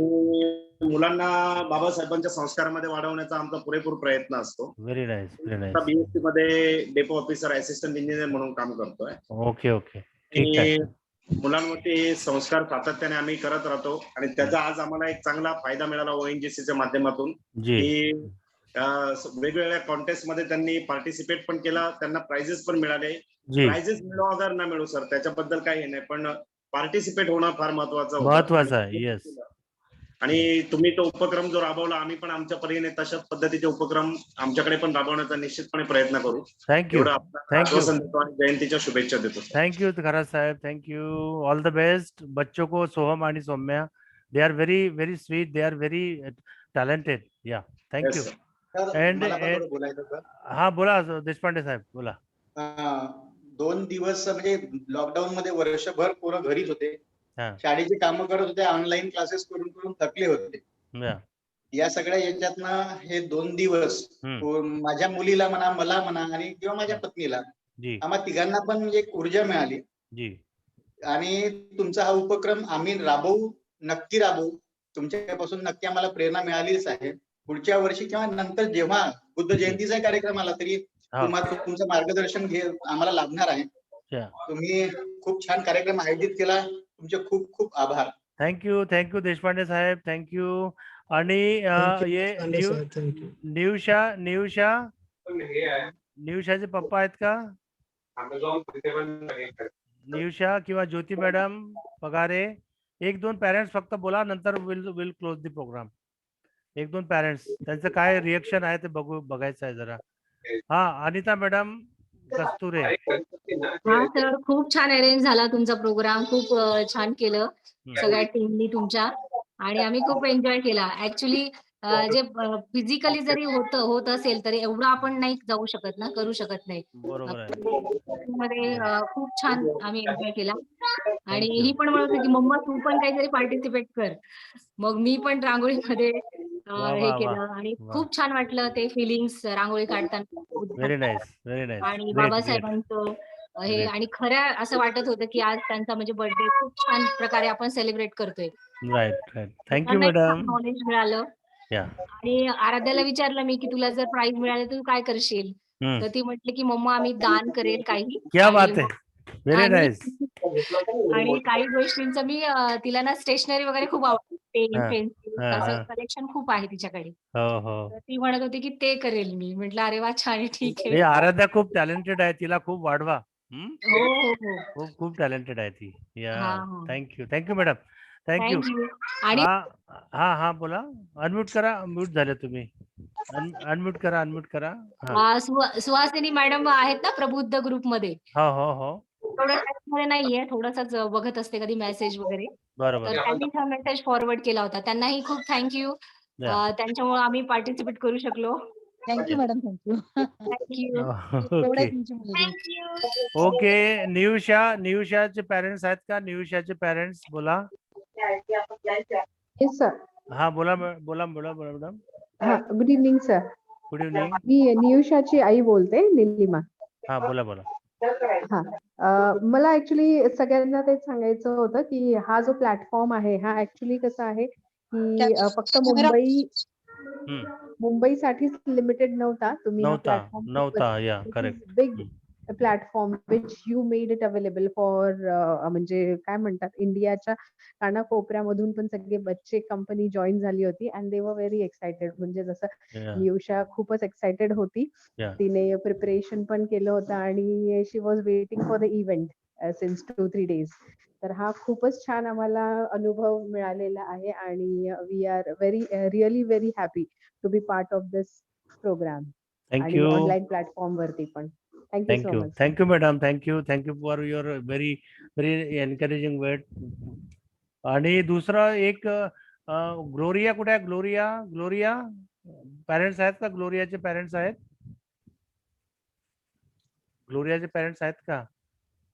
मुलांना बाबासाहेबांच्या संस्कारामध्ये वाढवण्याचा आमचा पुरेपूर प्रयत्न असतो. Very nice, very nice. BSc मध्ये डेपो ऑफिसर असिस्टंट इंजिनियर म्हणून काम करतोय. ओके, ठीक आहे. मुलांवरती संस्कार सातत्याने आम्ही करत राहतो, आणि त्याचा आज आम्हाला एक चांगला फायदा मिळाला ओएनजीसीच्या माध्यमातून, की वेगवेगळ्या कॉन्टेस्ट मध्ये त्यांनी पार्टिसिपेट पण केला, त्यांना प्राइजेस पण मिळाले. प्राइजेस मिळो अगर ना मिळू सर, त्याच्याबद्दल काही नाही, पण पार्टिसिपेट होणं फार महत्वाचं आहे. येस. आणि तुम्ही तो उपक्रम जो राबवला, आम्ही पण आमच्या परीने तशाच पद्धतीचे उपक्रम आमच्याकडे पण राबवण्याचा निश्चितपणे प्रयत्न करू. थँक्यू. जयंतीच्या शुभेच्छा देतो. Thank you Kharaj saheb, thank you. All the best बच्चों को, सोहम आणि Saumya. They are very very sweet, they are very talented. Ya, thank you. हा, बोला देशपांडे साहेब, बोला. 2 दिवस म्हणजे लॉकडाऊन मध्ये वर्षभर पोरं घरीच होते, शाळेची कामं करत होते, ऑनलाईन क्लासेस करून करून थकले होते. या सगळ्या याच्यातनं हे 2 दिवस माझ्या मुलीला म्हणा, मला म्हणा, आणि किंवा माझ्या पत्नीला, आम्हा तिघांना पण एक ऊर्जा मिळाली. आणि तुमचा हा उपक्रम आम्ही नक्की राबवू. तुमच्यापासून नक्की आम्हाला प्रेरणा मिळालीच आहे. पुढच्या वर्षी किंवा नंतर जेव्हा बुद्ध जयंतीचा कार्यक्रम आला तरी तुमचं मार्गदर्शन आम्हाला लाभणार आहे. तुम्ही खूप छान कार्यक्रम आयोजित केला, तुमचे खूप खूप आभार. थँक्यू देशपांडे साहेब, थँक्यू. आणि नियुषाचे पप्पा आहेत का? नियुषा किंवा ज्योती मॅडम पगारे, 1-2 पेरेंट्स फक्त बोला, नंतर will close the programme. 1-2 parents, त्यांचं काय रिएक्शन आहे ते बघायचं आहे जरा. हा, अनिता मॅडम कस्तुरे. हा सर, खूप छान अरेंज झाला तुमचा प्रोग्राम, खूप छान केलं सगळ्या टीमनी तुमच्या, आणि आम्ही खूप एन्जॉय केला. ऍक्च्युली जे फिजिकली जरी होत असेल तरी एवढं आपण नाही जाऊ शकत ना, करू शकत नाही. मध्ये खूप छान आम्ही एन्जॉय केला. आणि ही पण म्हणत होती की मम्मा तू पण काहीतरी पार्टिसिपेट कर. मग मी पण रांगोळीमध्ये हे केलं, आणि खूप छान वाटलं ते फिलिंग्स रांगोळी काढताना. Very nice, very nice. आणि बाबासाहेबांचं हे, आणि खऱ्या असं वाटत होतं की आज त्यांचा म्हणजे बर्थडे खूप छान प्रकारे आपण सेलिब्रेट करतोय. राईट. Thank you madam. नॉलेज मिळालं. आणि आराध्याला विचारलं मी की तुला जर प्राइज मिळाले तर तू काय करशील, तर ती म्हटली की मम्मा आम्ही दान करेल काही. क्या बात आहे, व्हेरी नाईस. आणि काही गोष्टींचं मी तिला ना स्टेशनरी वगैरे खूप आवडते, पेन, पेन्सिल, असं कलेक्शन खूप आहे तिच्याकडे. ती म्हणत होती की ते करेल मी. म्हटलं अरे वा, छान आहे, ठीक आहे. आराध्या खूप टॅलेंटेड आहे, तिला खूप वाढवा. हो, खूप टॅलेंटेड आहे ती. Thank you madam, thank you. आणि हा बोला. अनम्यूट करा, म्यूट झाले तुम्ही. अनम्यूट करा. सुहासिनी मॅडम आहेत ना प्रबुद्ध ग्रुप मध्ये. हो. मध्ये नाहीये, थोडंसंच बघत असते कधी मेसेज वगैरे. तर त्यांनी हा मेसेज फॉरवर्ड केला होता. त्यांनाही खूप थँक्यू. त्यांच्यामुळे आम्ही पार्टिसिपेट करू शकलो. Thank you madam, thank you. ओके. नियुषाचे पेरेंट्स आहेत का? नियुषाचे पेरेंट्स बोला. Yes sir. हा, बोला मॅडम. हा, good evening sir. Good evening. मी नियुषाची आई बोलते, निलिमा. हा, बोला. हा, मला ऍक्च्युली सगळ्यांना तेच सांगायचं होतं की हा जो प्लॅटफॉर्म आहे हा ऍक्च्युली कसा आहे की फक्त मुंबईसाठीच लिमिटेड नव्हता. तुम्ही नव्हता. या, correct. Big platform which you made it available for म्हणजे काय म्हणतात इंडियाच्या कानाकोपऱ्यामधून पण सगळे बच्चे कंपनी जॉईन झाली होती and they were very excited. म्हणजे जसं नियुषा खूपच एक्साइटेड होती. तिने प्रिपरेशन पण केलं होतं आणि she was waiting for the event since 2-3 days. तर हा खूपच छान आम्हाला अनुभव मिळालेला आहे आणि we are really very happy to be part of this programme आणि ऑनलाईन प्लॅटफॉर्म वरती पण. Thank you so much. Thank you madam. Thank you for your very encouraging word. आणि दुसरा एक ग्लोरिया कुठे आहे? ग्लोरिया पेरेंट्स आहेत का? ग्लोरियाचे पेरेंट्स आहेत? ग्लोरियाचे पेरेंट्स आहेत का?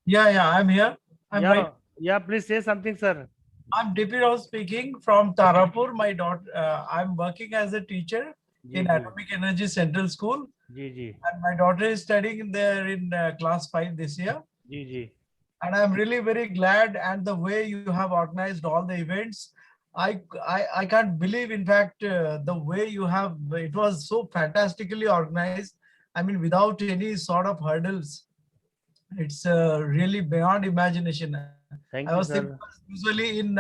Yeah, I'm here. I'm right. Yeah, please say something, sir. I'm DP Rao speaking from Tarapur. My daughter, I'm working as a teacher in Atomic Energy Central School. And my daughter is studying there in class 5 this year. And I'm really very glad, and the way you have organized all the events, I can't believe, in fact, the way you have, it was so fantastically organized. I mean, without any sort of hurdles. It's really beyond imagination. Thank I you, was sir. thinking, usually in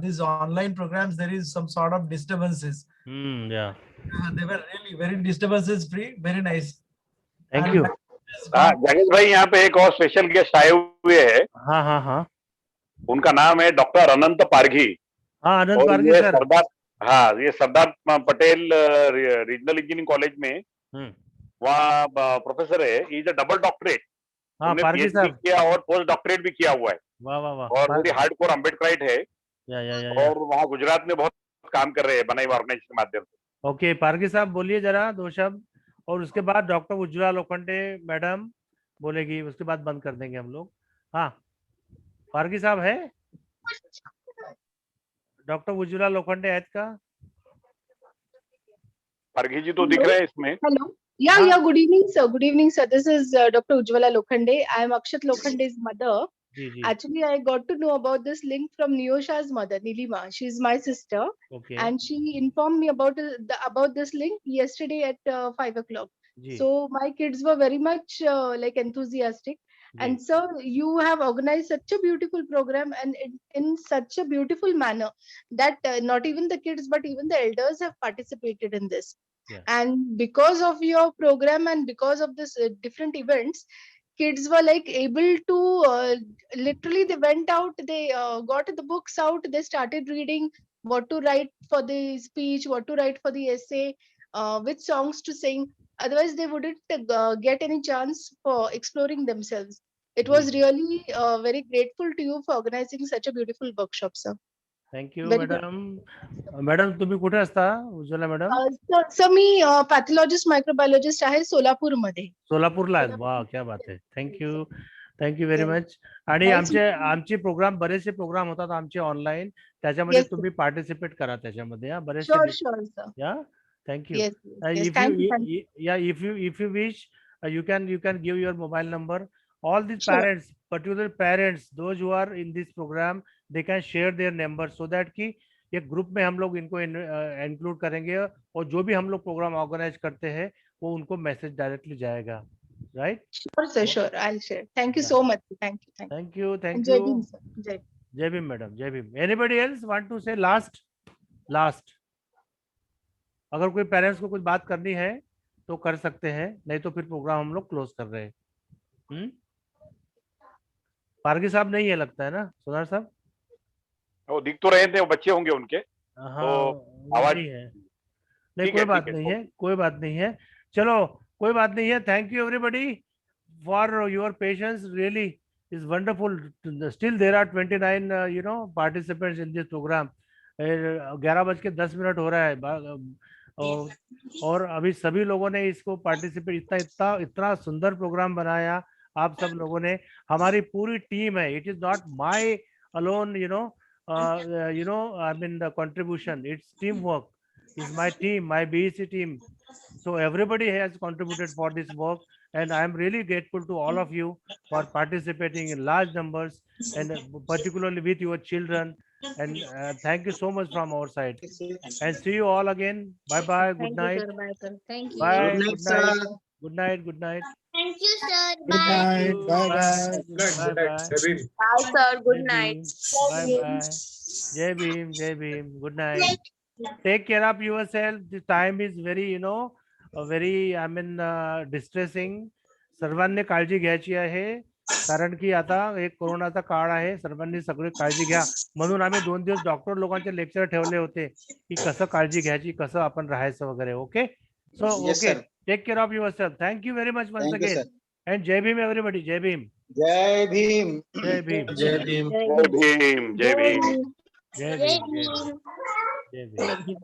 these online programs, there is some sort of disturbances. Yeah. They were really very disturbances free. Very nice. Thank you. जगेश भाई, यहाँ पे एक और स्पेशल गेस्ट आए हुए हैं. हाँ. उनका नाम है डॉक्टर अनंत पारघी. हाँ, अनंत पारघी सर. ये Sardar Patel regional engineering college में वहाँ प्रोफेसर है. Is a double doctorate. Parghi saheb किया और पोस्ट डॉक्टरेट भी किया हुआ है. वाह. और वेरी हार्डकोर अम्बेडकराइट है. और वहाँ गुजरात में बहुत काम कर रहे हैं बनाई ऑर्गेनाइजेशन के माध्यम से. ओके, पारघी साहब बोलिए जरा 2 शब्द. और उसके बाद डॉक्टर उज्ज्वला लोखंडे मैडम बोलेगी, उसके बाद बंद कर देंगे हम लोग. हाँ, पारघी साहब है? डॉक्टर उज्ज्वला लोखंडे आहेत का? पारघी जी तो दिख रहे हैं इसमें. Hello. Yeah, good evening, sir. Good evening, sir. This is Dr. Ujjwala Lokhande. I am Akshat Lokhande's mother. Actually, I got to know about this link from Niyosha's mother, Nilima. She's my sister. Okay. And she informed me about this link yesterday at 5 o'clock. So my kids were very much like enthusiastic. And sir, you have organized such a beautiful program and in such a beautiful manner that not even the kids, but even the elders have participated in this. And because of your program and because of this different events, kids were like able to literally they went out, they got the books out, they started reading what to write for the speech, what to write for the essay, which songs to sing. Otherwise they wouldn't get any chance for exploring themselves. It was really very grateful to you for organizing such a beautiful workshop, sir. Thank you madam. Madam तुम्ही कुठे असता उज्ज्वला मॅडम? सर मी पॅथॉलॉजिस्ट मायक्रोबायोलॉजिस्ट आहे सोलापूरमध्ये. सोलापूरला आहे. वा, क्या बात आहे. Thank you very much. आणि आमचे प्रोग्राम, बरेचसे प्रोग्राम होतात आमचे ऑनलाईन, त्याच्यामध्ये तुम्ही पार्टिसिपेट करा त्याच्यामध्ये. बरेचसे. या, thank you. If you wish you can give your mobile number. All these parents, particularly parents, those who are in this program, they can share their number so that कि एक ग्रुप में हम लोग इनको इंक्लूड करेंगे और जो भी हम लोग प्रोग्राम ऑर्गेनाइज करते हैं वो उनको मैसेज डायरेक्टली जाएगा. Right? Sure sir, sure. I will share. Thank you so much. Thank you. जय भीम सर. जय भीम मैडम. जय Bhim. Anybody else want to say last? अगर कोई पेरेंट्स को कुछ बात करनी है तो कर सकते हैं, नहीं तो फिर प्रोग्राम हम लोग क्लोज कर रहे हैं. पारगी साहब नहीं है लगता है ना, सोनार साहब? वो दिख तो रहे थे, वो बच्चे होंगे उनके. हाँ, तो आवाज नहीं है. नहीं, कोई बात नहीं है. चलो, कोई बात नहीं है. Thank you everybody for your patience. Really is wonderful. Still there are 29 participants in this programme. 11:10 हो रहा है और अभी सभी लोगों ने इसको पार्टिसिपेट, इतना सुंदर प्रोग्राम बनाया आप सब लोगों ने. हमारी पूरी टीम है. It is not my alone, I mean the contribution. It's teamwork. It's my team, my BEC team. So everybody has contributed for this work, and I am really grateful to all of you for participating in large numbers, and particularly with your children. And thank you so much from our side. And see you all again. Bye bye. Good night. Thank you. Bye. Good night, sir. Good night. Good night. Thank you, sir. Good Bye. night. Bye bye. Bye bye. Bye, sir. Good night. Bye bye. Jai Bhim. Jai Bhim. Good night. Take care of yourself. The time is very, very, distressing. सर्वांनी काळजी घ्यायची आहे, कारण की आता एक कोरोनाचा काळ आहे. सर्वांनी सगळी काळजी घ्या. म्हणून आम्ही 2 दिवस डॉक्टर लोकांचे लेक्चर ठेवले होते की कसं काळजी घ्यायची, कसं आपण राहायचं वगैरे. Okay, so okay, take care of your self. Thank you very much once again. And जय भीम एव्हरीबडी. जय भीम. जय भीम. जय भीम. जय भीम. जय भीम. जय भीम. जय भीम. जय भीम.